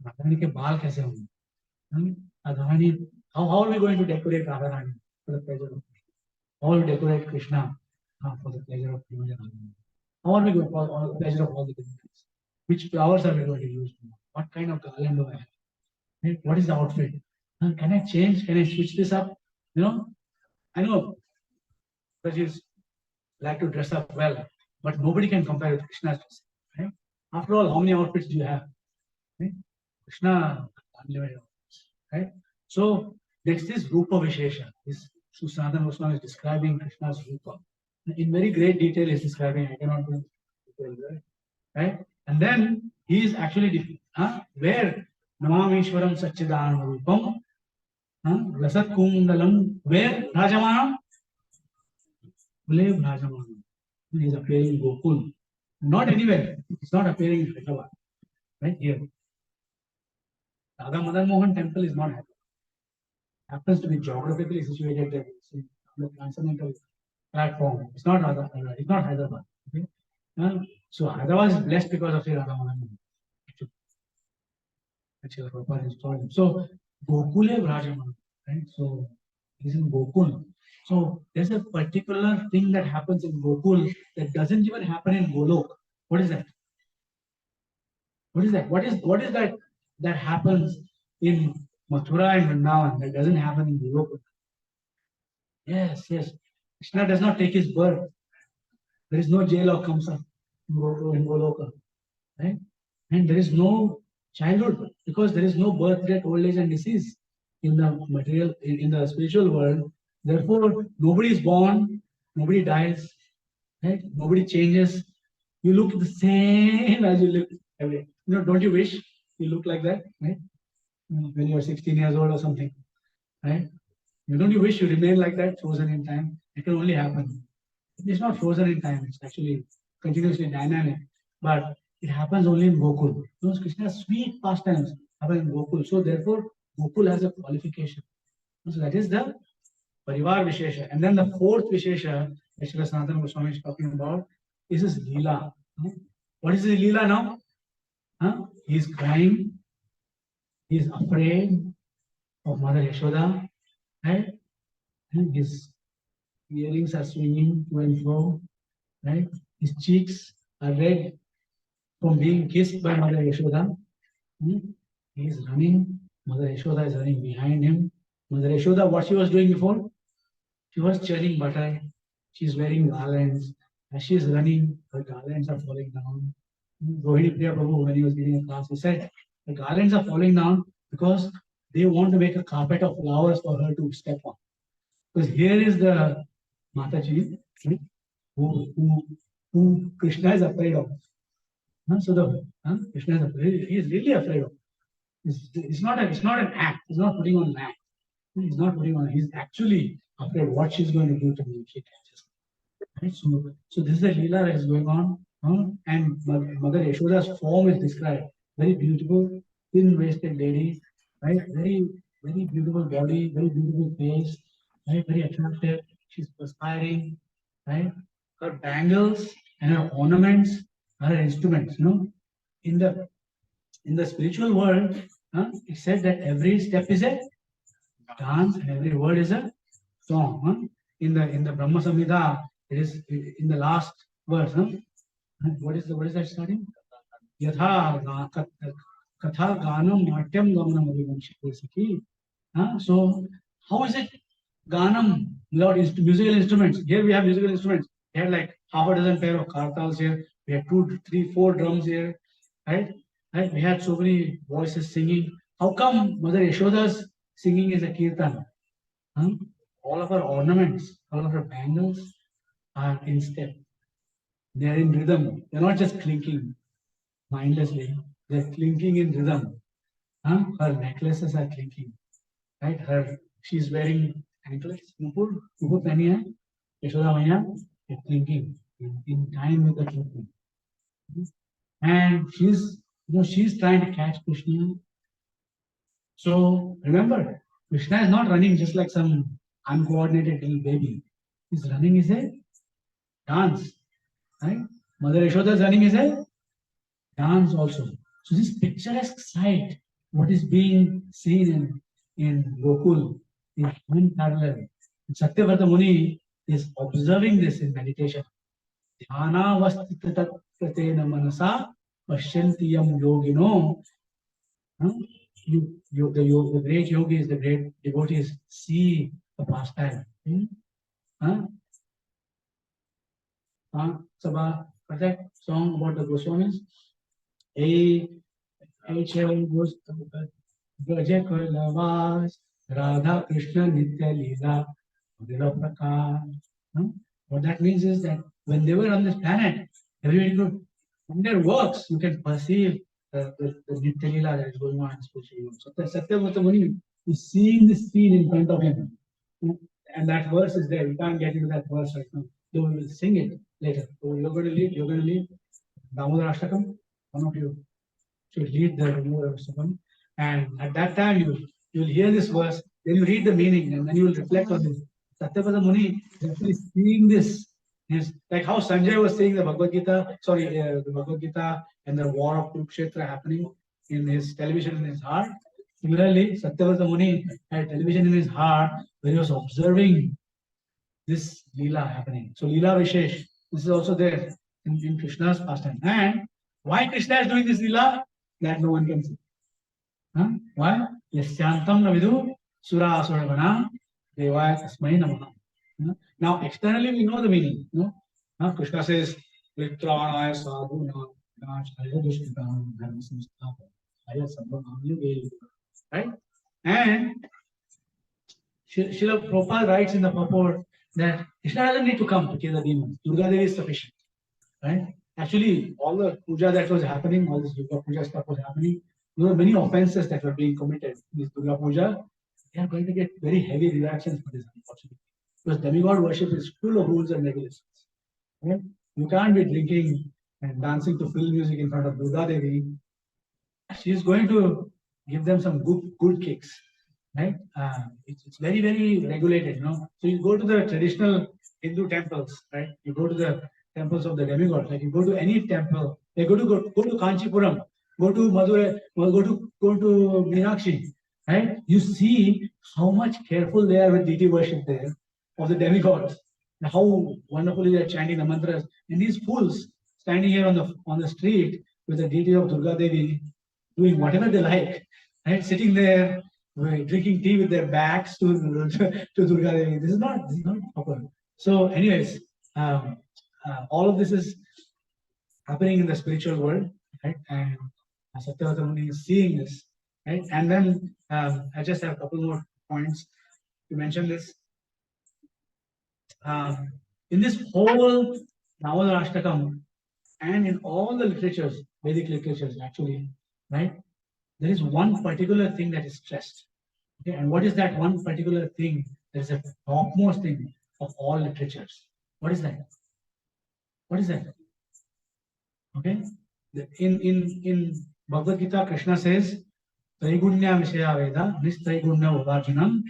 राधा रानी के बाल कैसे होंगे, Radha Rani, how are we going to decorate Radha Rani for the pleasure of Krishna? How will we decorate Krishna for the pleasure of Krishna? How are we going for the pleasure of all the devotees? Which flowers are we going to use? What kind of garland do I have? Right? What is the outfit? Can I change? Can I switch this up? I know Prajis like to dress up well, but nobody can compare with Krishna's dress. Right? After all, how many outfits do you have? Right? Krishna, unlimited outfits. Right? So next is Rupa Vishesha. Sanatana Goswami is describing Krishna's Rupa. In very great detail, he is describing. I cannot go into detail, right? And then he is actually where Namameshwaram Satchidananda Rupam, Lasat Kundalam, where Rajamanam? Rajamanam. He is appearing in Gokul. Not anywhere. It's not appearing in Hyderabad. Right here. Radha Madan Mohan temple is not Hyderabad. Happens to be geographically situated there. On the transcendental platform. It's not Hyderabad. It's not Hyderabad. Okay? So Hyderabad is blessed because of Radha Madan Mohan. Actually, Prabhupada installed him. So Gokule Vrajaman. Right? So he's in Gokul. So there's a particular thing that happens in Gokul that doesn't even happen in Golok. What is that? What is that? What is that happens in Mathura and Vrindavan that doesn't happen in Golok? Yes. Krishna does not take his birth. There is no jail or Kamsa in Goloka. Right? And there is no childhood because there is no birth, death, old age, and disease in the material, in the spiritual world. Therefore, nobody is born, nobody dies, right? Nobody changes. You look the same as you look every day. Don't you wish you look like that, right? When you are 16 years old or something. right? Don't you wish you remain like that, frozen in time? It can only happen. It's not frozen in time, it's actually continuously dynamic. But it happens only in Gokul. Those Krishna's sweet pastimes happen in Gokul. So therefore, Gokul has a qualification. So that is the Parivar Vishesha. And then the fourth Vishesha, that Srila Sanatana Goswami is talking about, is his Leela. What is his Leela now? He is crying, he is afraid of Mother Yashoda, right? And his earrings are swinging to and fro, right? His cheeks are red from being kissed by Mother Yashoda. He is running. Mother Yashoda is running behind him. Mother Yashoda, what she was doing before? She was churning butter. She's wearing garlands. As she is running, her garlands are falling down. Rohini Priya Prabhu, when he was giving a class, he said, the garlands are falling down because they want to make a carpet of flowers for her to step on. Because here is the Mataji, who Krishna is afraid of. So the Krishna is afraid. He is really afraid of. It's not an act. He's not putting on an act. He's not putting on. He's actually afraid what she's going to do to me if she catches me. Right? So this is the Leela that is going on. And Mother Yashoda's form is described. Very beautiful, thin-waisted lady, right? Very beautiful body, very beautiful face, right? Very attractive. She's perspiring, right? Her bangles and her ornaments are her instruments. In the spiritual world, it said that every step is a dance and every word is a song. In the Brahma Samhita, it is in the last verse. What is that starting? Yatha katha ganam natyam gamanam abhivanshite sakhi. So how is it ganam without musical instruments? Here we have musical instruments. We had like half a dozen pair of kartals here. We had 2, 3, 4 drums here, right? Right? We had so many voices singing. How come Mother Yashoda's singing is a kirtan? All of her ornaments, all of her bangles are in step. They are in rhythm. They're not just clinking mindlessly. They're clinking in rhythm. Her necklaces are clinking. Right? She's wearing anklets. Nupur pehni hai. Yashoda Maya is clinking in time with the clinking. And she's trying to catch Krishna. So remember, Krishna is not running just like some uncoordinated little baby. He's running is a dance, right? Mother Yashoda's running is a dance also. So this picturesque sight, what is being seen in Gokul, is unparalleled. Satyavrata Muni is observing this in meditation. Dhyana vastitatatatena manasa pashyantiyam yogino. The great yogis, the great devotees see the pastime. Sabha, that song about the Goswamis. Gaja Kulavas, Radha Krishna Nitya Leela, What that means is that when they were on this planet, everybody could, from their works, you can perceive the Nitya Leela that is going on in spiritual world. So Satyavata Muni is seeing this scene in front of him. And that verse is there. You can't get into that verse right now. You will sing it later. So you're going to lead Damodar Ashtakam. One of you should lead the Damodar Ashtakam. And at that time, you'll hear this verse, then you read the meaning, and then you will reflect on this. Satyavata Muni is actually seeing this. Yes, like how Sanjay was saying the Bhagavad Gita, the Bhagavad Gita and the war of Kurukshetra happening in his television in his heart. Similarly, Satyavata Muni had television in his heart where he was observing this Leela happening. So Leela Vishesh, this is also there in Krishna's pastime. And why Krishna is doing this Leela? That no one can see. Why? Yasyantam navidu sura asuragana devaya tasmai namaha. Now externally we know the meaning. Krishna says, Vitranaya sadhuna right? And Srila Prabhupada writes in the purport that Krishna doesn't need to come to kill the demons. Durga Devi is sufficient. Right? Actually, all the puja that was happening, all this Durga Puja stuff was happening, there were many offenses that were being committed in this Durga Puja they are going to get very heavy reactions for this, unfortunately. Because demigod worship is full of rules and regulations. Okay? You can't be drinking and dancing to film music in front of Durga Devi. She's going to give them some good kicks, right? It's very, very regulated, you know. So you go to the traditional Hindu temples, right? You go to the temples of the demigods, like you go to any temple, they go to Kanchipuram, go to Madurai, go to Meenakshi, right? You see how much careful they are with deity worship there of the demigods, and how wonderfully they are chanting the mantras. And these fools standing here on the street with the deity of Durga Devi, doing whatever they like, right? Sitting there, drinking tea with their backs to Durga Devi. This is not proper. So, anyways, all of this is happening in the spiritual world, right? And Satyavata Muni is seeing this, right? And then I just have a couple more points to mention this. In this whole Navadha Ashtakam and in all the literatures, Vedic literatures actually, right? There is one particular thing that is stressed. Okay, and what is that one particular thing that is the topmost thing of all literatures? What is that? What is that? Okay, in Bhagavad Gita, Krishna says, "Traigunya Vishaya Veda, Nistraigunya Vavarjanam,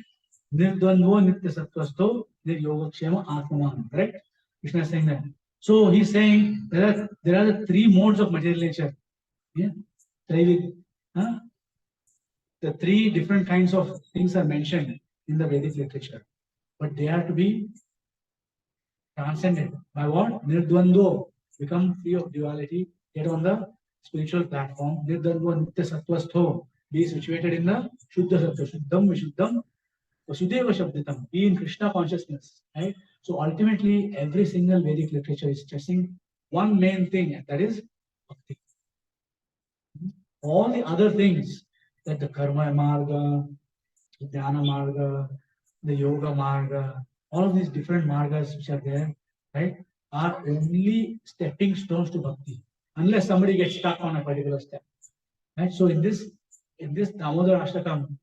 Nirdvandvo Nitya Sattvasto, Niryogakshema Atmaman." Correct? Krishna is saying that. So he's saying there are the three modes of material nature. Yeah, the three different kinds of things are mentioned in the Vedic literature, but they are to be transcended by what? Nirdvandvo, become free of duality, get on the spiritual platform. Nirdvandvo Nitya Sattvastho, be situated in the Shuddha Sattva, Shuddham Vishuddham, Vasudeva Shabditam, be in Krishna consciousness. Right? So ultimately, every single Vedic literature is stressing one main thing, and that is bhakti. All the other things, that the karma marga, the dhyana marga, the yoga marga, all of these different margas which are there, right, are only stepping stones to bhakti, unless somebody gets stuck on a particular step. Right? So in this Damodar Ashtakam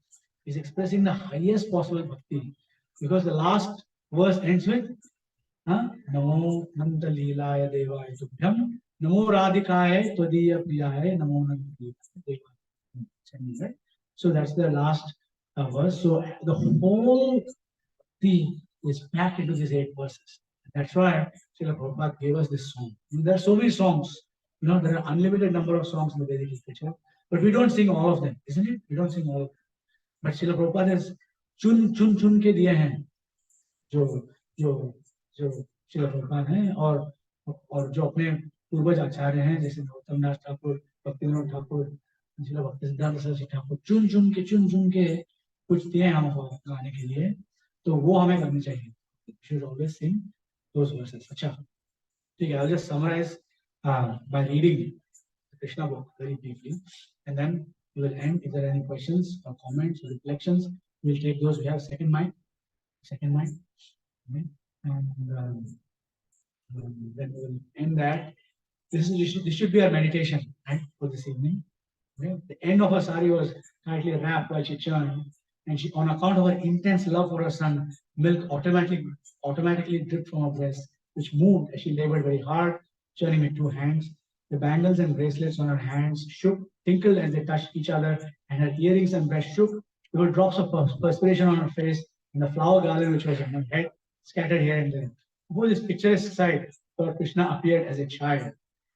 is expressing the highest possible bhakti, because the last verse ends with Namo Nanda Leelaya Devaya Tubhyam, Namo Radhikaya Tvadiya Priyaya, Namo Nanda Leelaya Devaya. Right? So that's the last verse. So the whole theme is packed into these 8 verses. That's why Srila Prabhupada gave us this song. There are so many songs. You know, there are unlimited number of songs in the Vedic literature, but we don't sing all of them, isn't it? We don't sing all of them. But Srila Prabhupada has chun ke diye hain, जो जो जो श्रील प्रभुपाद हैं और जो अपने पूर्वज आचार्य हैं, जैसे गौतम दास ठाकुर, भक्तिविनोद ठाकुर, श्रील भक्ति सिद्धांत सरस्वती ठाकुर, चुन के कुछ दिए हैं हमको गाने के लिए, तो वो हमें करनी चाहिए. Should always sing those verses. अच्छा, ठीक है. I'll just summarize by reading the Krishna book very briefly, and then we will end. If there are any questions or comments or reflections, we'll take those. We have second mic. Okay. And then we will end that. This should be our meditation, right, for this evening. Okay. The end of her sari was tightly wrapped while she churned, and she, on account of her intense love for her son, milk automatically dripped from her breast, which moved as she labored very hard, churning with 2 hands. The bangles and bracelets on her hands shook, tinkled as they touched each other, and her earrings and breast shook. There were drops of perspiration on her face, and the flower garland which was on her head scattered here and there. Before this picturesque sight, Lord Krishna appeared as a child.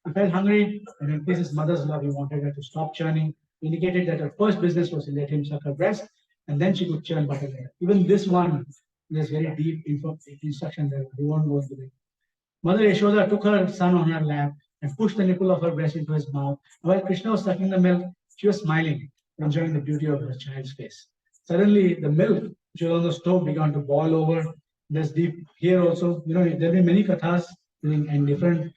He felt hungry, and in increase his mother's love, he wanted her to stop churning. He indicated that her first business was to let him suck her breast, and then she could churn butter later. Even this one, there's very deep instruction there. We won't go into it. Mother Yashoda took her son on her lap and pushed the nipple of her breast into his mouth. While Krishna was sucking the milk, she was smiling, enjoying the beauty of her child's face. Suddenly, the milk, which was on the stove, began to boil over. There's deep here also. You know, there have been many kathas and different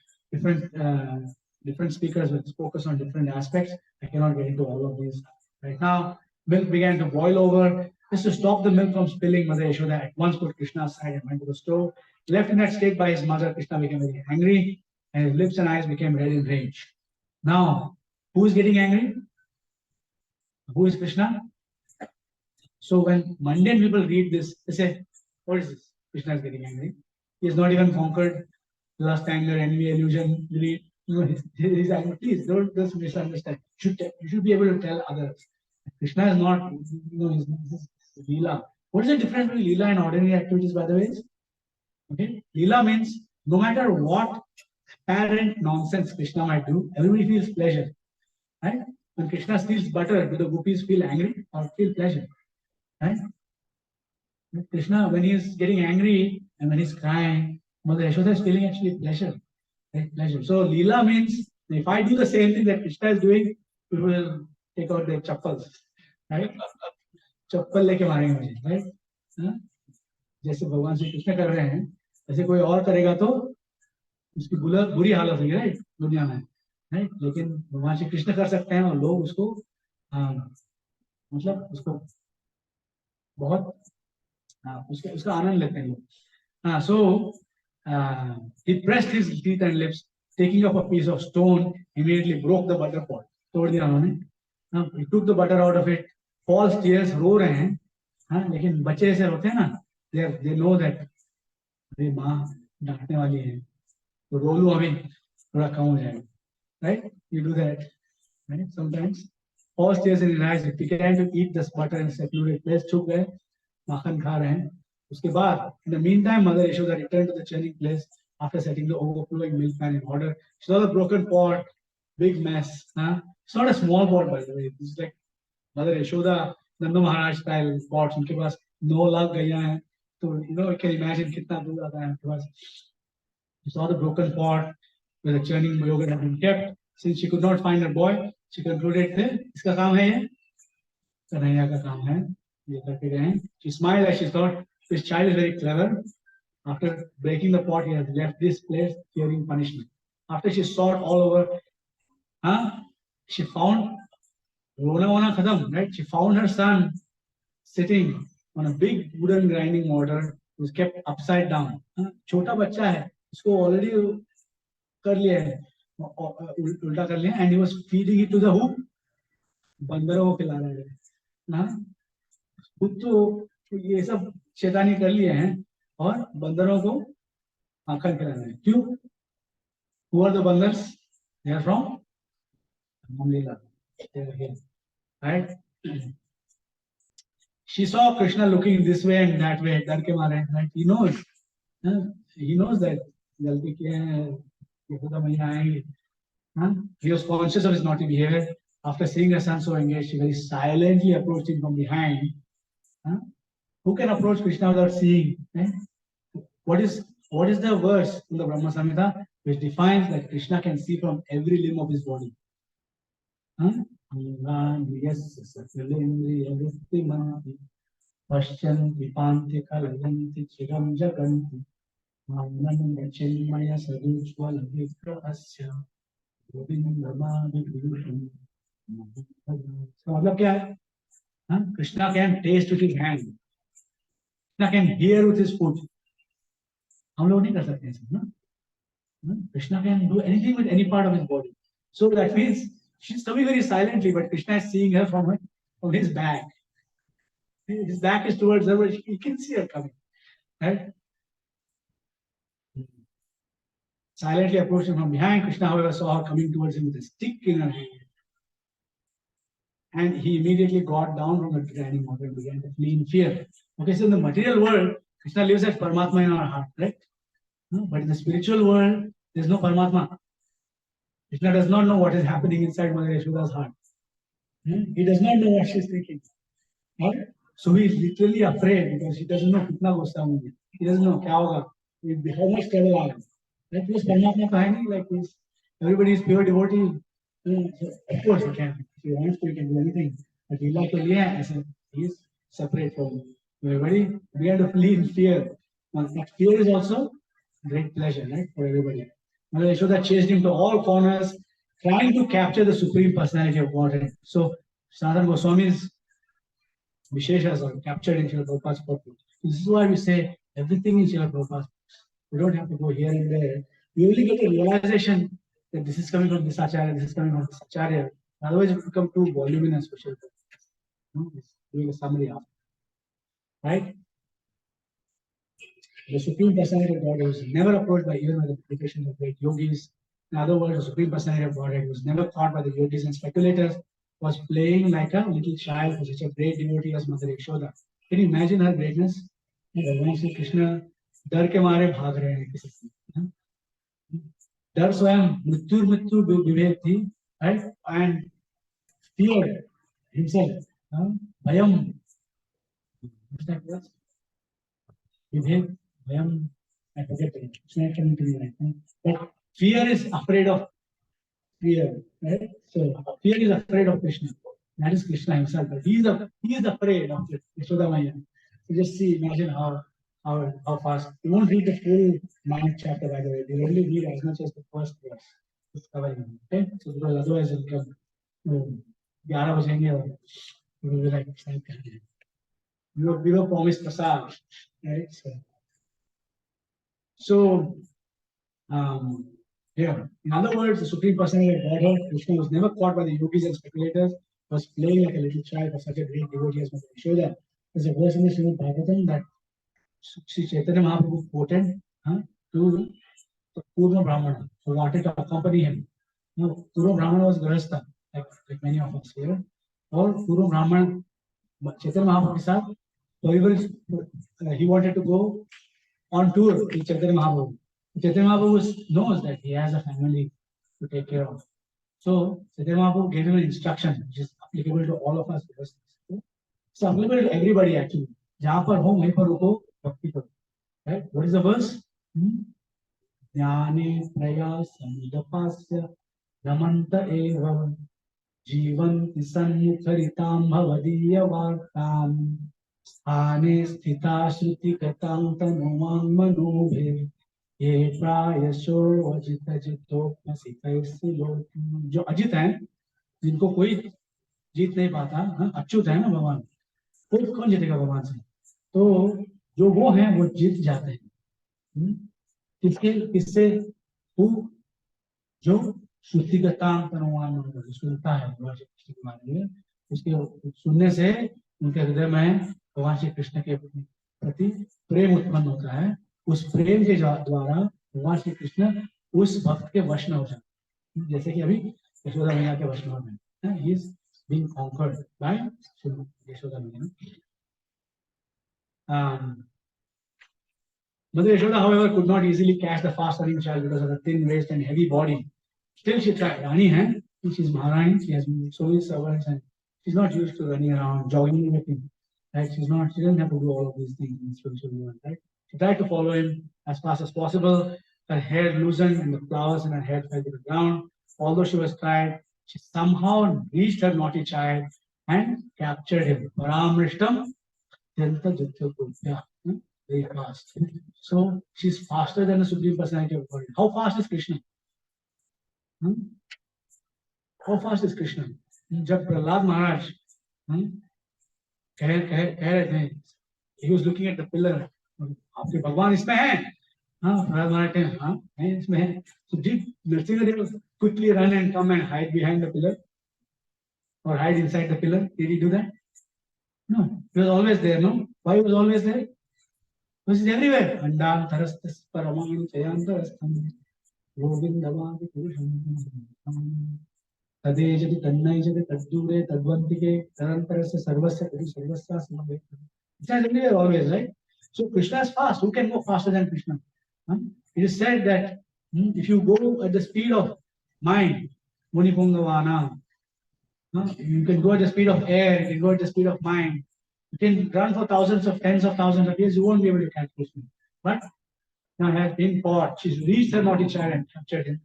speakers will focus on different aspects. I cannot get into all of these right now. Milk began to boil over. Just to stop the milk from spilling, Mother Yashoda at once put Krishna aside and went to the stove. Left in that state by his mother, Krishna became very angry, and his lips and eyes became red in rage. Now, who is getting angry? Who is Krishna? So when mundane people read this, they say, what is this? Krishna is getting angry. He has not even conquered lust, anger, envy, illusion, greed. He's angry. Please don't just misunderstand. You should be able to tell others. Krishna is not, he's Leela. What is the difference between Leela and ordinary activities, by the way? Okay, Leela means no matter what apparent nonsense Krishna might do, everybody feels pleasure. Right? When Krishna steals butter, do the gopis feel angry or feel pleasure? Right? Krishna, when he is getting angry and when he's crying, Mother Yashoda is feeling actually pleasure. Right? Pleasure. So Leela means if I do the same thing that Krishna is doing, people will take out their chappals. Right? चप्पल लेके मारेंगे मुझे, right? जैसे भगवान श्री कृष्ण कर रहे हैं, ऐसे कोई और करेगा तो उसकी बुरी हालत होगी, राइट? दुनिया में, राइट? लेकिन भगवान श्री कृष्ण कर सकते हैं और लोग उसको मतलब उसको बहुत उसका आनंद लेते हैं लोग. So he pressed his teeth and lips, taking up a piece of stone, immediately broke the butter pot. तोड़ दिया उन्होंने. He took the butter out of it. False tears, रो रहे हैं. लेकिन बच्चे ऐसे रोते हैं ना, they know that अरे माँ डांटने वाली है, तो रो लूं अभी थोड़ा कम हो जाएगा. Right? You do that. Right? Sometimes. False tears in his eyes. He began to eat this butter in a secluded place. छुप गए, माखन खा रहे हैं. उसके बाद, in the meantime, Mother Yashoda returned to the churning place after setting the overflowing milk pan in order. She saw the broken pot, big mess. It's not a small pot, by the way. It's like Mother Yashoda, Nanda Maharaj style pots. उनके पास 9 लाख गैया हैं. तो you can imagine कितना दूध आता है उनके पास. She saw the broken pot where the churning yogurt had been kept. Since she could not find her boy, she concluded that इसका काम है ये, कन्हैया का काम है, ये करके गए हैं. She smiled as she thought, this child is very clever. After breaking the pot, he has left this place fearing punishment. After she sought all over, she found Rona Vona Khadam, right? She found her son sitting on a big wooden grinding mortar, was kept upside down. छोटा बच्चा है, इसको already कर लिया है, उल्टा कर लिया, and he was feeding it to the who? बंदरों को खिला रहा है. खुद तो ये सब शैतानी कर लिए हैं और बंदरों को माखन खिला रहे हैं. क्यों? Who are the bandars? They are from Leela. They are here, right? She saw Krishna looking this way and that way, डर के मारे, right? He knows that गलती किया है, ये खुदा मैया आएंगे. He was conscious of his naughty behavior. After seeing her son so engaged, she very silently approached him from behind. Who can approach Krishna without seeing? What is the verse in the Brahma Samhita which defines that Krishna can see from every limb of his body? मतलब क्या है? Krishna can taste with his hand. Krishna can hear with his foot. हम लोग नहीं कर सकते ऐसा, ना? Krishna can do anything with any part of his body. So that means she's coming very silently, but Krishna is seeing her from his back. His back is towards her, but he can see her coming. Right? Silently approaching from behind, Krishna, however, saw her coming towards him with a stick in her hand. And he immediately got down from the grinding mortar and began to flee in fear. Okay, so in the material world, Krishna lives as Paramatma in our heart, right? But in the spiritual world, there's no Paramatma. Krishna does not know what is happening inside Mother Yashoda's heart. He does not know what she's thinking. Right? So he is literally afraid because he doesn't know kitna gussa hoga. He doesn't know kya hoga. How much trouble I have. Right? Because Paramatma ka hai nahi, like this. Everybody is pure devotee. Of course he can. If he wants to, he can do anything. But Leela ke liye, he is separate from everybody. We have to flee in fear. But fear is also great pleasure, right, for everybody. Mother Yashoda chased him to all corners, trying to capture the Supreme Personality of Godhead. So, Sanatana Goswami's Visheshas are captured in Srila Prabhupada's purport. This is why we say everything in Srila Prabhupada. We don't have to go here and there. We only get a realization that this is coming from this Acharya, this is coming from this Acharya. Otherwise, it will become too voluminous for Srila Prabhupada. Doing a summary after. right? The Supreme Personality of Godhead was never approached by even by the publications of great yogis. In other words, the Supreme Personality of Godhead was never thought by the yogis and speculators, was playing like a little child for such a great devotee as Mother Yashoda. Can you imagine her greatness? भगवान श्री कृष्ण डर के मारे भाग रहे हैं किसी से, डर स्वयं मृत्यु मृत्यु विभेद थी, right? And fear himself, भयम, what's that word? विभेद, भयम, I forget it. It's not coming to me right now. But fear is afraid of fear, right? So fear is afraid of Krishna. That is Krishna himself. But he is afraid of Yashoda Maya. So just see, imagine how fast. You won't read the full 9th chapter, by the way. You only read as much as the first verse. It's covering. Okay? So because otherwise it'll come 11 बजेंगे और we will be like, we were promised prasad, right? So here, in other words, the Supreme Personality of Godhead, Krishna, was never caught by the yogis and speculators, was playing like a little child for such a great devotee as Mother Yashoda. There's a verse in the Srimad Bhagavatam that Sri Chaitanya Mahaprabhu quoted to the Purva Brahmana who wanted to accompany him. Now, Purva Brahmana was Grahastha, like many of us here. Or Purva Brahmana, Chaitanya Mahaprabhu ke saath, so he wanted to go on tour with Chaitanya Mahaprabhu. Chaitanya Mahaprabhu knows that he has a family to take care of. So Chaitanya Mahaprabhu gave him an instruction which is applicable to all of us. It's applicable to everybody actually. जहाँ पर हो वहीं पर रुको, भक्ति करो. Right? What is the verse? ज्ञाने प्रयासमुदपास्य रमन्त एव जीवन्ति सन्मुखरितां भवदीयवार्ताम् स्थाने स्थिता श्रुतिगतां तनुवां मनोभे ये प्रायशो अजित जो अजित है, जिनको कोई जीत नहीं पाता, अच्युत है ना भगवान, कोई कौन जीतेगा भगवान से? तो जो वो हैं वो जीत जाते हैं. किससे? वो जो श्रुतिगता सुनता है भगवान श्री कृष्ण के बारे में, उसके सुनने से उनके हृदय में भगवान श्री कृष्ण के प्रति प्रेम उत्पन्न होता है. उस प्रेम के द्वारा भगवान श्री कृष्ण उस भक्त के वश में हो जाते हैं, जैसे कि अभी यशोदा मैया के वश में हो गए. He is being conquered by Yashoda Maya. Mother Yashoda, however, could not easily catch the fast-running child because of the thin waist and heavy body. Still, she tried. Rani hai, she's Maharani. She has so many servants, and she's not used to running around, jogging with him. Right? She doesn't have to do all of these things in spiritual world. Right? She tried to follow him as fast as possible. Her hair loosened, and the flowers in her hair fell to the ground. Although she was tired, she somehow reached her naughty child and captured him. Paramrishtam Janta Jatya, very fast. So she's faster than the Supreme Personality of God. How fast is Krishna? How fast is Krishna? जब प्रहलाद महाराज कह रहे थे, he was looking at the pillar. आपके भगवान इसमें हैं? प्रहलाद महाराज कहते हैं, हैं इसमें हैं. So did Nrsimhadev quickly run and come and hide behind the pillar or hide inside the pillar? Did he do that? No, he was always there. No, why he was always there? Because he's everywhere. Andam tarastas paramam chayantarastam govindavadi purusham तदेजति तन्नैजति तद्दूरे तद्वन्तिके तदन्तरस्य सर्वस्य कटु सर्वस्य someway. It's everywhere always, right? So Krishna is fast. Who can go faster than Krishna? It is said that if you go at the speed of mind, Munipungavana, you can go at the speed of air, you can go at the speed of mind. You can run for tens of thousands of years, you won't be able to catch Krishna. But now has been caught. She's reached her naughty child and captured him.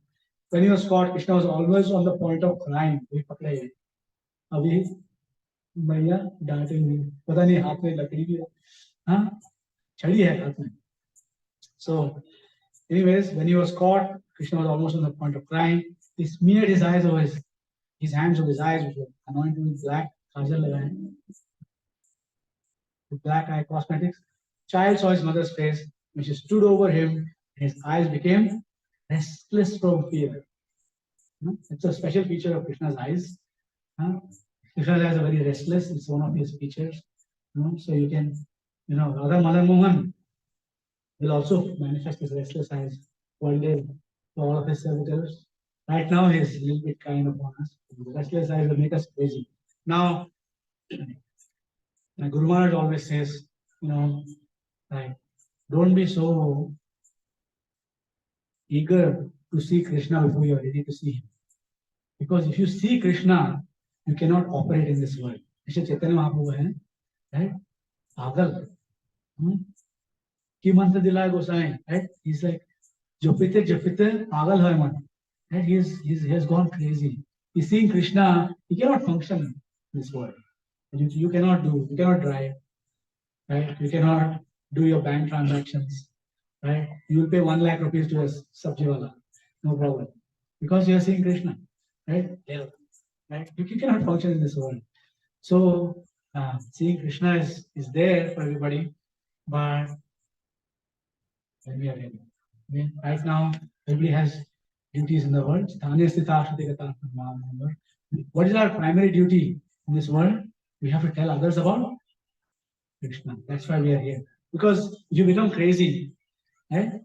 When he was caught, Krishna was always on the point of crying. अभी भैया डांटेंगे, पता नहीं हाथ में लकड़ी भी है, छड़ी है हाथ में. So, anyways, when he was caught, Krishna was almost on the point of crying. He smeared his eyes over his hands over his eyes, which were anointed with black kajal लगाए, with black eye cosmetics. Child saw his mother's face when she stood over him. His eyes became restless from fear. It's a special feature of Krishna's eyes. Krishna's eyes are very restless. It's one of his features. So you can Radha Madan Mohan will also manifest his restless eyes one day to all of his servitors. Right now, he's a little bit kind upon us. The restless eyes will make us crazy. Now, my Guru Maharaj always says, like, don't be so eager to see Krishna before you are ready to see him. Because if you see Krishna, you cannot operate in this world. Mr. Chaitanya Mahaprabhu hai, right? Pagal. Ki mantra dilaya gosai, right? He's like, Jopite, pagal hai man. Right? He has gone crazy. He's seeing Krishna, he cannot function in this world. You cannot drive, right? You cannot do your bank transactions, right? You will pay 1 lakh rupees to a sabji wala, no problem. Because you are seeing Krishna, right? Yeah. Right? You cannot function in this world. So seeing Krishna is there for everybody, but when we are ready. Okay? Right now, everybody has duties in the world. What is our primary duty in this world? We have to tell others about Krishna. That's why we are here. Because you become crazy, right?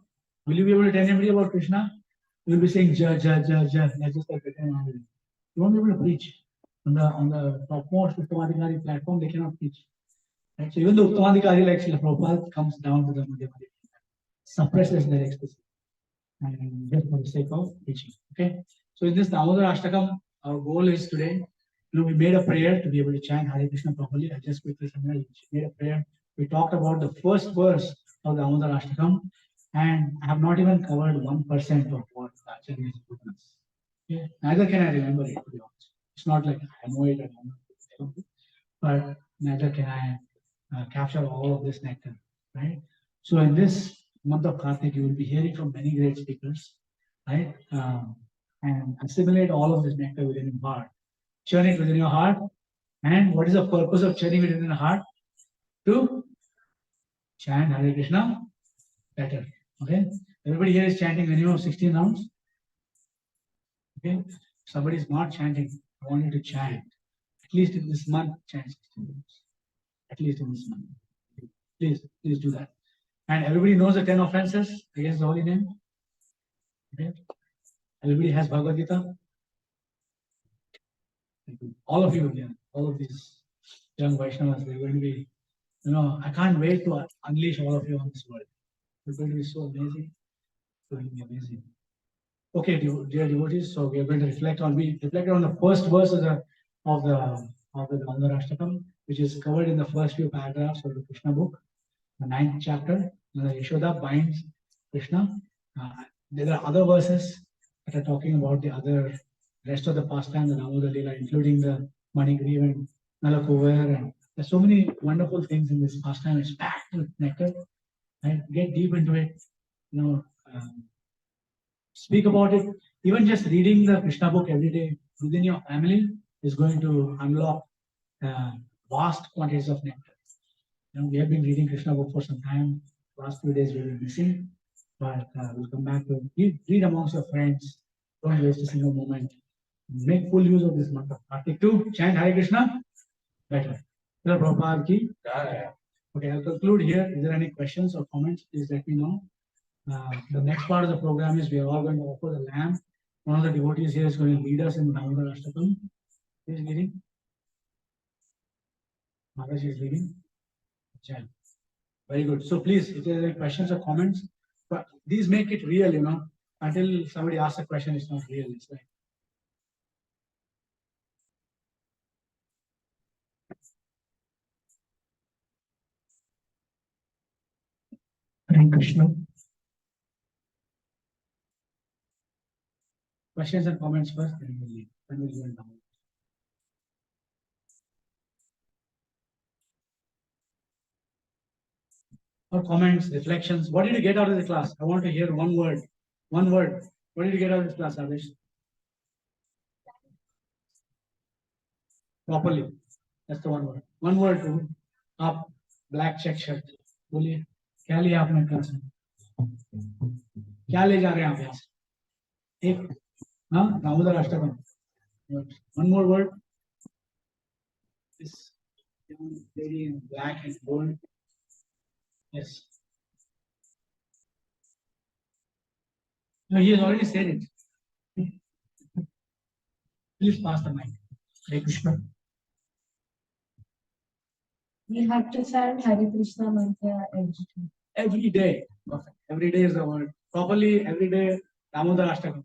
Will you be able to tell anybody about Krishna? You will be saying ja ja ja ja. That's just like you won't be able to preach. On the topmost Uttamadhikari platform, they cannot preach. Right? So even the Uttamadhikari like Srila Prabhupada comes down to the Madhyamadi, suppresses their ecstasy, and just for the sake of preaching. Okay. So in this Damodar Ashtakam, our goal is today, we made a prayer to be able to chant Hare Krishna properly. I just quickly summarize. We made a prayer. We talked about the first verse of the Damodar Ashtakam, and I have not even covered 1% of what Acharya has given us. Okay. Neither can I remember it, to be honest. It's not like I know it, but neither can I capture all of this nectar, right? So in this month of Kartik, you will be hearing from many great speakers, right? And assimilate all of this nectar within your heart. Churn it within your heart. And what is the purpose of churning it within the heart? To chant Hare Krishna better. Okay? Everybody here is chanting minimum of 16 rounds. Okay? Somebody is not chanting. I want you to chant. At least in this month, chant 16 rounds. At least in this month. Please do that. And everybody knows the 10 offenses against the holy name. Okay? Everybody has Bhagavad Gita. All of you, yeah, all of these young Vaishnavas, they're going to be, I can't wait to unleash all of you on this world. It's going to be so amazing. It's going to be amazing. Okay, dear devotees, so we are going to we reflected on the first verse of the Damodar Ashtakam, which is covered in the first few paragraphs of the Krishna book, the 9th chapter. Yashoda binds Krishna. There are other verses that are talking about the rest of the pastime, the Damodar Leela, including the Manigriva and Nalakuvar. And there's so many wonderful things in this pastime. It's packed with nectar. Right? Get deep into it. Speak about it. Even just reading the Krishna book every day within your family is going to unlock vast quantities of nectar. We have been reading Krishna book for some time. Last few days we were missing, but we'll come back to it. Read amongst your friends. Don't waste a single moment. Make full use of this month of Kartik to chant Hare Krishna better. Prabhupada ki. Okay, I'll conclude here. Is there any questions or comments? Please let me know. The next part of the program is we are all going to offer the lamb. One of the devotees here is going to lead us in Damodar Ashtakam. Who is leading? Maharaj is leading. Very good. So please, if there are any questions or comments, but these make it real, Until somebody asks a question, it's not real. It's like Hare Krishna. Questions and comments first, then we'll leave. Then we'll go down. Or comments, reflections. What did you get out of the class? I want to hear one word. One word. What did you get out of this class, Adesh? Properly. That's the one word. One word to up, black check shirt. बोलिए क्या लिया आपने class में क्या ले जा रहे हैं आप यहाँ से एक Damodar Ashtakam one more word. This young lady in black and gold. Yes. No, he has already said it. Please pass the mic. Hare Krishna. We have to chant Hare Krishna mantra Every day. Perfect. Every day is the word. Properly, every day, Damodar Ashtakam.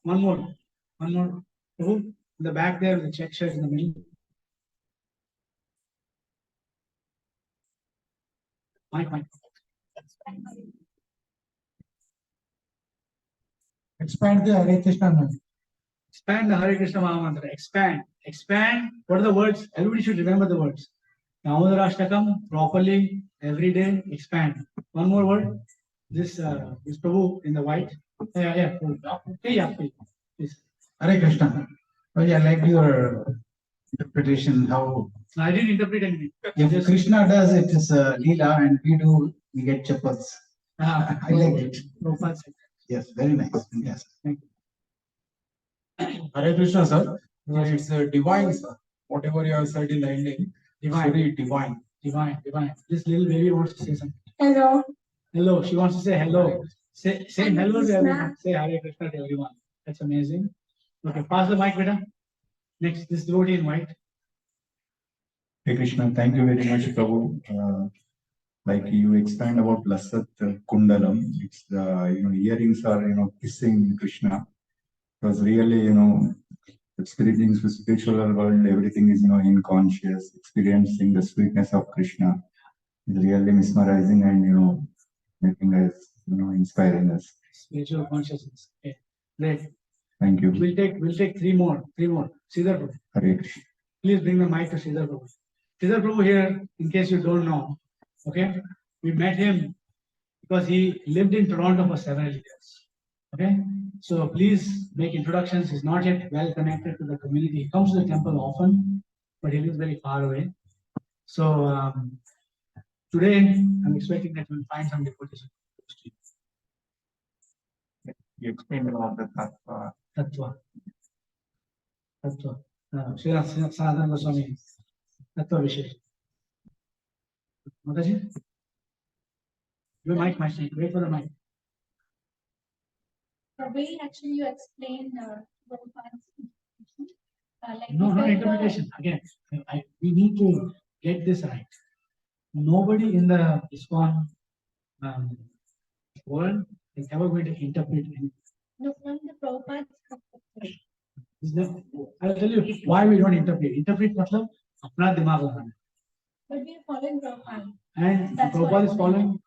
One more. One more. Prabhu, in the back there, the check shirt in the middle. Mic, mic. Expand the Hare Krishna mantra. Expand the Hare Krishna Mahamantra. Expand. Expand. What are the words? Everybody should remember the words. Damodar Ashtakam, properly, every day, expand. One more word. This Prabhu in the white. Yeah. Please. Hare Krishna. Oh, yeah, I like your interpretation. How I didn't interpret anything. if Krishna does it is Leela and we do, we get chappals. I like it. Prabhupada said. Yes, very nice. Yes. Thank Hare Krishna, sir. It's divine, sir. Whatever you have said in the ending, Divine. very divine. Divine. This little baby wants to say something. Hello. Hello. She wants to say hello. Say hello to Krishna. everyone. Say Hare Krishna to everyone. That's amazing. Okay, pass the mic, beta. Next, this devotee in white. Hey Krishna, thank you very much, Prabhu. Like you expand about Lasat Kundalam, it's the earrings are kissing Krishna. Because really experiencing the spiritual world, everything is unconscious. Experiencing the sweetness of Krishna is really mesmerizing and making us inspiring us. Spiritual consciousness. Okay, great. Thank you. We'll take three more. Sridhar Prabhu. Hare Krishna. Please bring the mic to Sridhar Prabhu. Sridhar Prabhu here, in case you don't know, okay, we met him because he lived in Toronto for several years. Okay, so please make introductions. He's not yet well connected to the community. He comes to the temple often, but he lives very far away. So today, I'm expecting that we'll find some devotees. You explained about the tattva. Tattva. Sri Sanatana Goswami. Tattva Vishesh. Mataji? Your mic, wait for the mic. The way actually you explained like No, not interpretation. Again, we need to get this right. Nobody in the ISKCON world is ever going to interpret anything. No, from the Prabhupada's perspective. I'll tell you why we don't interpret. Interpret matlab apna dimag लगाना. But we are following Prabhupada. And That's Prabhupada why. is following.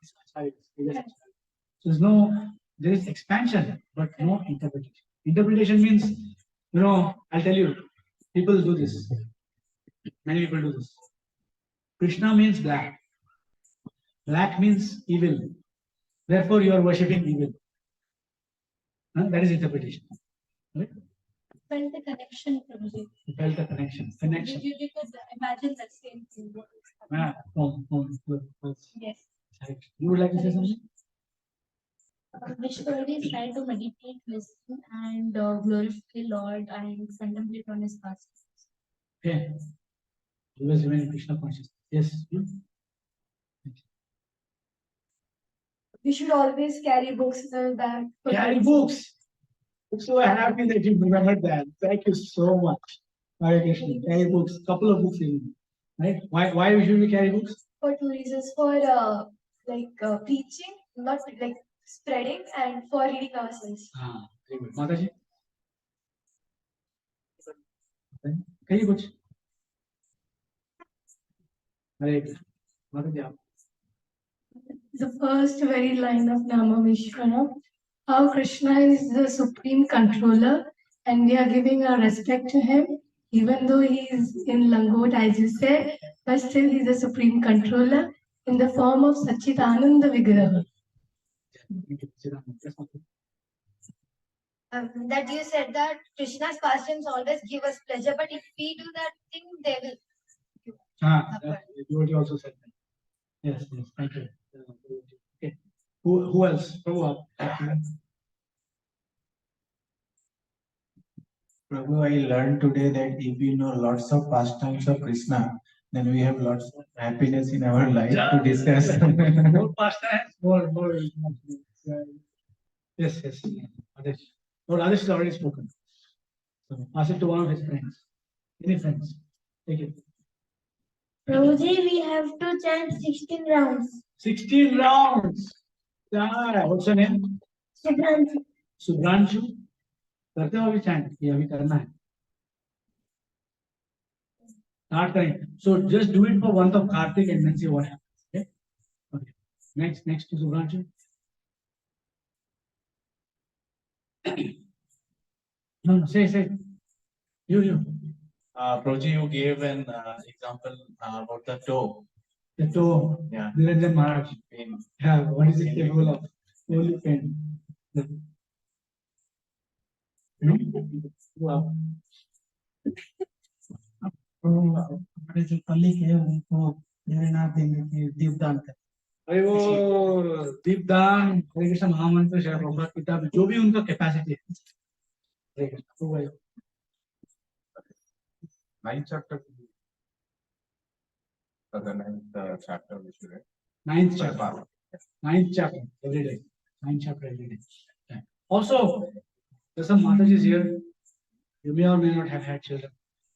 So there is expansion, but no interpretation. Interpretation means, I'll tell you, people do this. Many people do this. Krishna means black. Black means evil. Therefore, you are worshipping evil. That is interpretation. Right? Felt the connection, Prabhuji. You felt the connection. Connection. You could imagine the same thing. Good. Yes. You would like to say something? We should always try to meditate, listen, and glorify Lord and contemplate on His past. Okay. Always remain Krishna conscious. Yes. We should always carry books in our bag. Carry books. I'm so happy that you remembered that. Thank you so much. Hare Krishna. Carry books. Couple of books even. Right? Why should we carry books? For two reasons: for preaching, not like spreading, and for reading ourselves. Very good. Mataji? Carry books. Hare Krishna. Mataji? The first very line of Nama Vishwara, how Krishna is the supreme controller, and we are giving our respect to him, even though he is in Langot, as you said, but still he is the supreme controller in the form of Sachidananda Vigraha. That you said that Krishna's pastimes always give us pleasure, but if we do that thing, they will. You also said that. Yes, thank you. Okay. Who else? Prabhu. Prabhu, I learned today that if we know lots of pastimes of Krishna, then we have lots of happiness in our life to discuss. More pastimes, more. Yes, yes. Rajesh. No, Rajesh has already spoken. So pass it to one of his friends. Any friends? Take it. Prabhuji, we have to chant 16 rounds. 16 rounds. Yeah, what's your name? Subhanji. Subhranshu. करते हो अभी chant? ये अभी करना है. Start करें. So just do it for one of Kartik and then see what happens. Okay. Okay. Next to Subhranshu. No, say. You. Prabhuji, you gave an example about the toe. The toe. Yeah. Niranjan Maharaj. In Yeah, what is it capable of? Only pain. Wow. हमारे जो colleague है उनको प्रेरणा देने के दीपदान कर अरे वो दीपदान हरे कृष्ण महामंत्र शेयर प्रभुपाद किताब जो भी उनका कैपेसिटी है हरे कृष्ण तो भाई Ninth chapter. The ninth chapter which you read. ninth chapter every day. Ninth chapter every day. Yeah. Also, there's some Mataji's here. You may or may not have had children,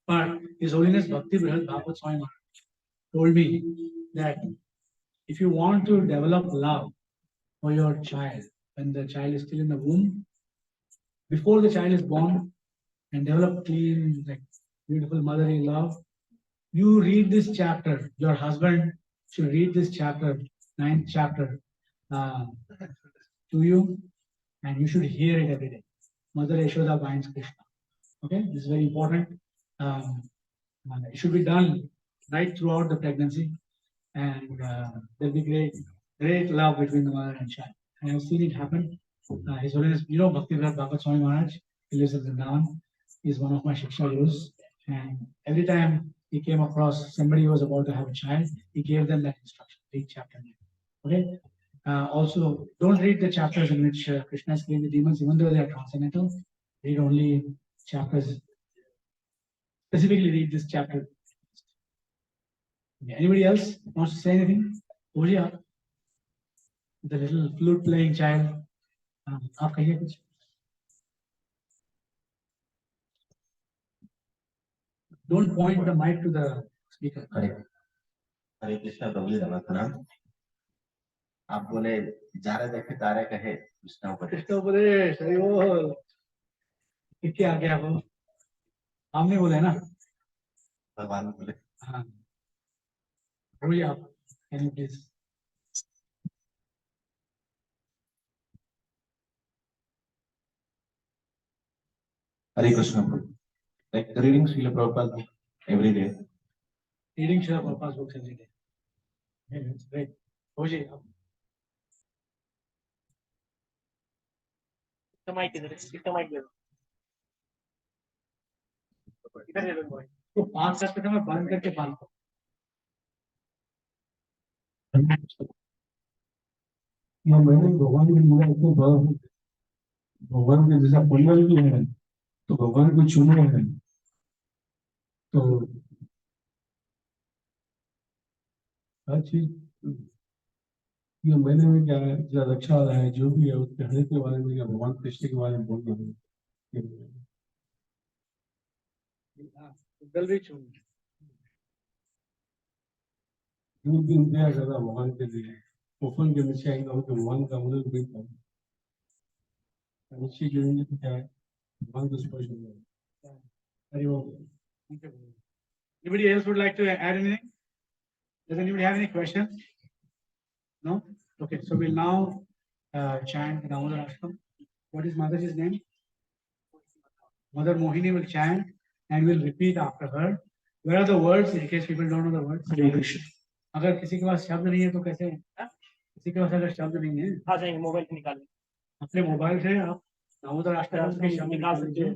but His Holiness Bhakti Brihad Bhagavad Swami Maharaj told me that if you want to develop love for your child when the child is still in the womb, before the child is born, and develop clean, like beautiful motherly love, you read this chapter. Your husband should read this chapter, ninth chapter, to you, and you should hear it every day. Mother Yashoda binds Krishna. Okay, this is very important. It should be done right throughout the pregnancy, and there'll be great love between the mother and child. And I've seen it happen. His Holiness, Bhakti Bhagavad Swami Maharaj, he lives in Vrindavan. He's one of my Shiksha Gurus, and every time he came across somebody who was about to have a child, he gave them that instruction, read chapter 9. Okay. Also, don't read the chapters in which Krishna is killing the demons, even though they are transcendental. Read only chapters. Specifically, read this chapter. Okay. Anybody else wants to say anything? Oh yeah, the little flute playing child. आप कहिए कुछ. Don't point the mic to the speaker. हरे कृष्णा प्रभु जी धन्यवाद प्रणाम आप बोले जारे देखे तारे कहे कृष्णा उपदेश कृष्ण उपदेश हरि बोल. क्या आ गया वो हमने बोला है ना. भगवान बोले हाँ बोलिए आप. Can you please? Hare Krishna Prabhu like reading Srila Prabhupada every day Reading Srila Prabhupada's books every day. Yeah, that's great. बोलिए आप. इधर ले लो भाई. तो 5 करके मैं बंद करके बांध दो. मैंने भगवान की लीला इतनी बड़ा भगवान के जैसा पंडल भी है तो भगवान को चुने हैं तो हर चीज ये मैंने भी क्या है जो रक्षा वाला है जो भी है उसके हर एक के बारे में या भगवान कृष्ण के बारे में बोलना है गल भी चुन. दूर दिन दिया करता भगवान के लिए ओपन के नीचे आएगा तो भगवान का मदद भी था नीचे गिरेंगे तो क्या है भगवान को स्पर्श हो जाएगा. Hरि Bol. Thank you. Anybody else would like to add anything? Does anybody have any questions? No? Okay, so we'll now chant Damodar Ashtam. What is Mataji's name? Mother Mohini will chant and we'll repeat after her. Where are the words in case people don't know the words? Hare Krishna. अगर किसी के पास शब्द नहीं है तो कैसे? किसी के पास अगर शब्द नहीं है आ जाएंगे मोबाइल से निकाल अपने मोबाइल से आप दामोदर अष्टकम के शब्द निकाल सकते हैं.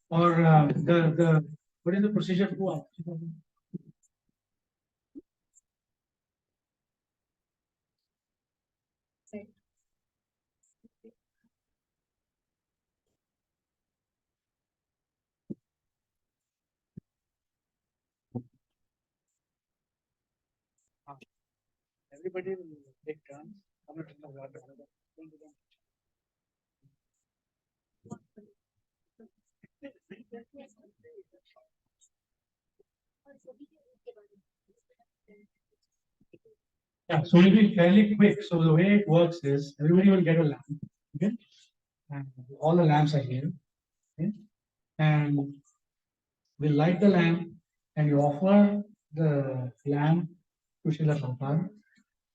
Or the What is the procedure for? Everybody will take turns. I'm not taking the water. Yeah, so it'll be fairly quick. So the way it works is everybody will get a lamp. Okay. And all the lamps are here. Okay. And we light the lamp and you offer the lamp to Srila Prabhupada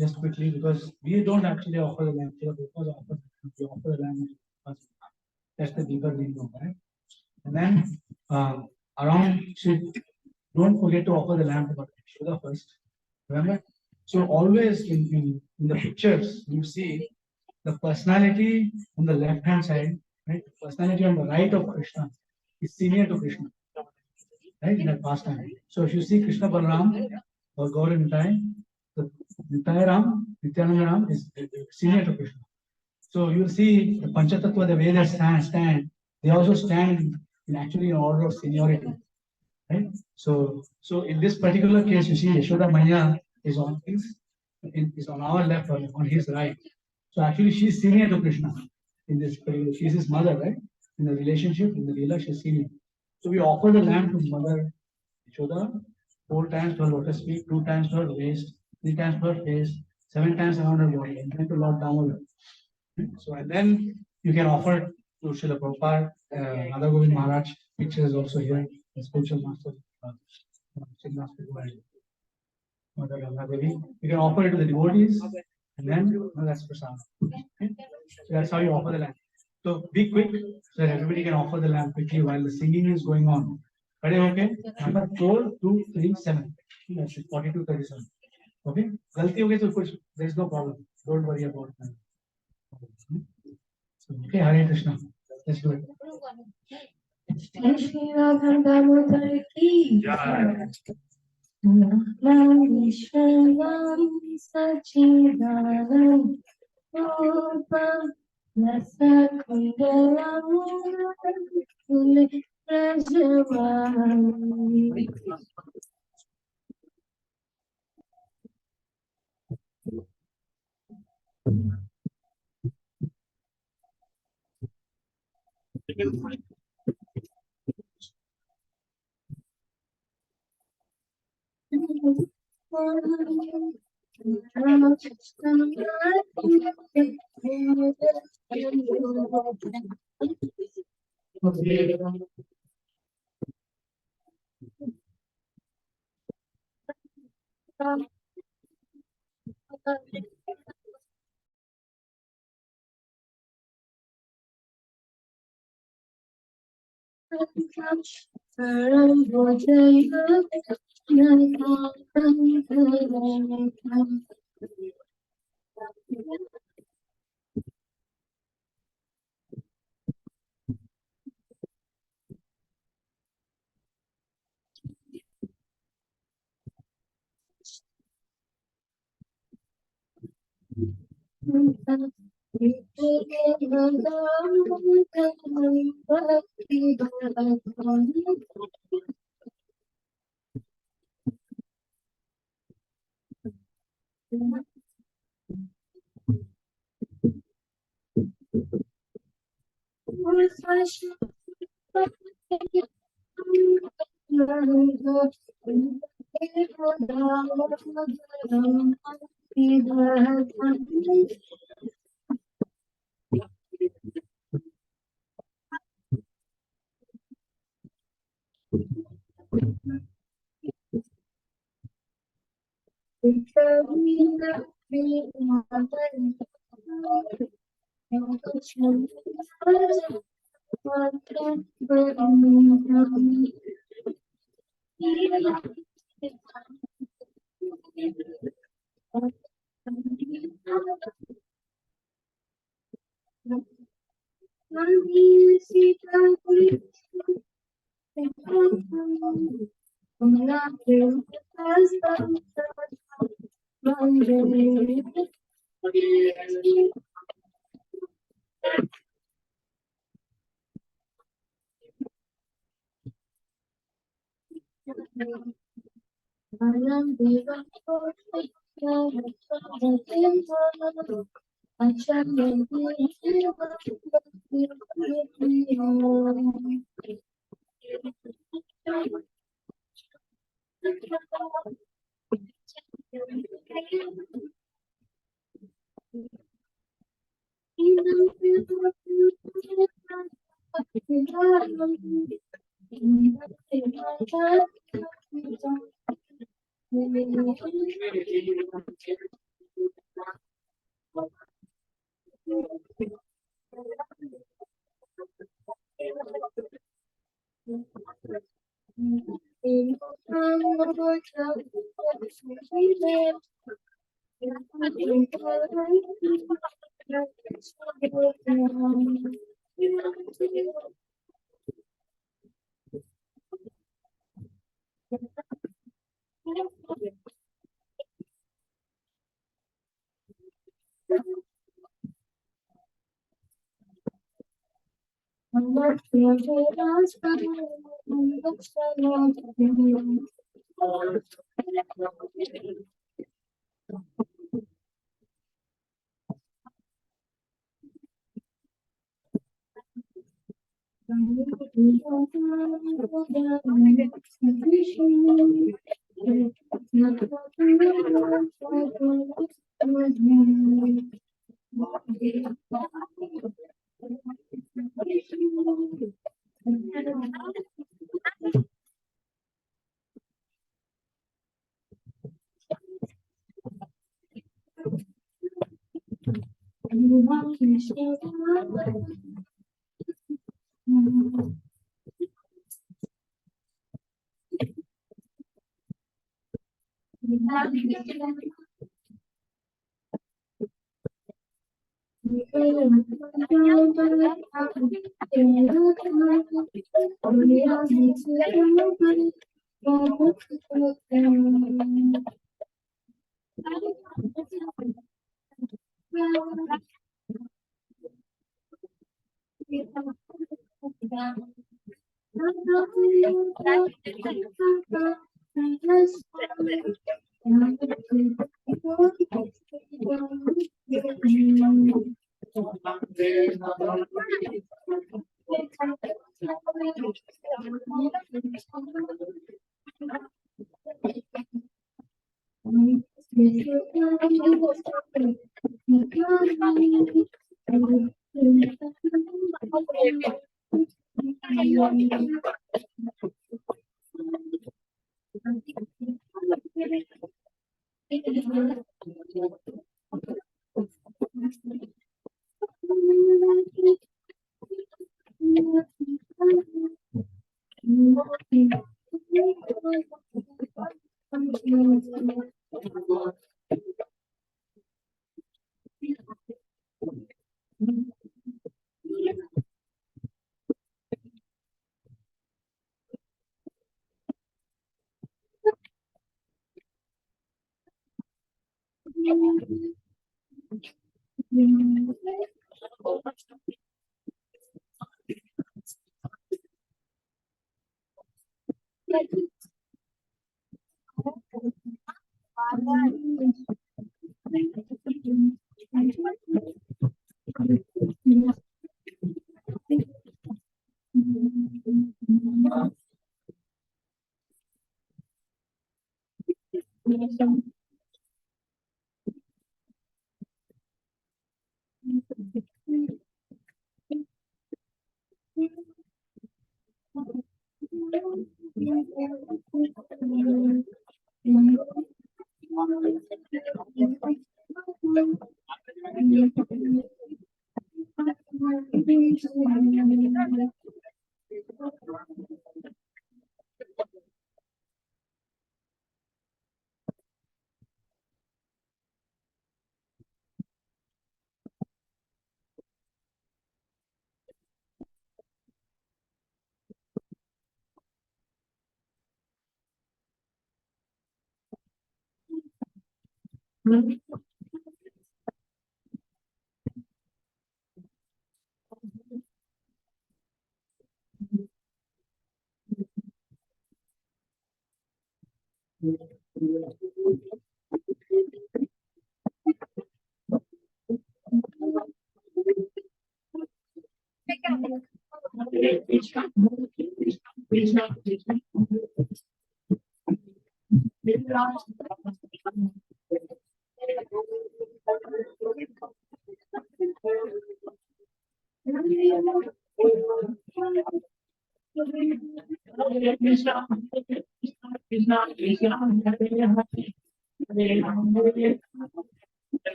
just quickly because we don't actually offer the lamp. Srila Prabhupada offers we offer the lamp first. That's the deeper meaning of that. And then around, don't forget to offer the lamp to Shuddha first. Remember? So always in the pictures, you see the personality on the left hand side, right? The personality on the right of Krishna is senior to Krishna, right? In that pastime. So if you see Krishna Balaram or Gaur in time, the entire Ram, Nityananda Ram is senior to Krishna. So you will see the Panchatattva, the way they stand, they also stand in actually in order of seniority. Right? So in this particular case, you see Yashoda Maya is on our left or on his right. So actually she's senior to Krishna in this particular. She's his mother, right? In the relationship, in the Leela, she's senior. So we offer the lamp to Mother Yashoda 4 times to her lotus feet, 2 times to her waist, 3 times to her face, 7 times around her body, and then to Lord Damodar. So and then you can offer it to Srila Prabhupada, Radha Govind Maharaj. Picture is also here. The spiritual master, Mother Ganga Devi. You can offer it to the devotees, and then that's prasad. Okay? So that's how you offer the lamp. So be quick so that everybody can offer the lamp quickly while the singing is going on. Ready? Okay. Number 4, 2, 3, 7. That's 42, 37. Okay. Galti ho gayi to kuch, there is no problem. Don't worry about that. Okay, Hare Krishna. Let's do it. Shri Radha Damodar ki jai. Vishwavam Sachidanand Rupam Rasakundalam Rajavam.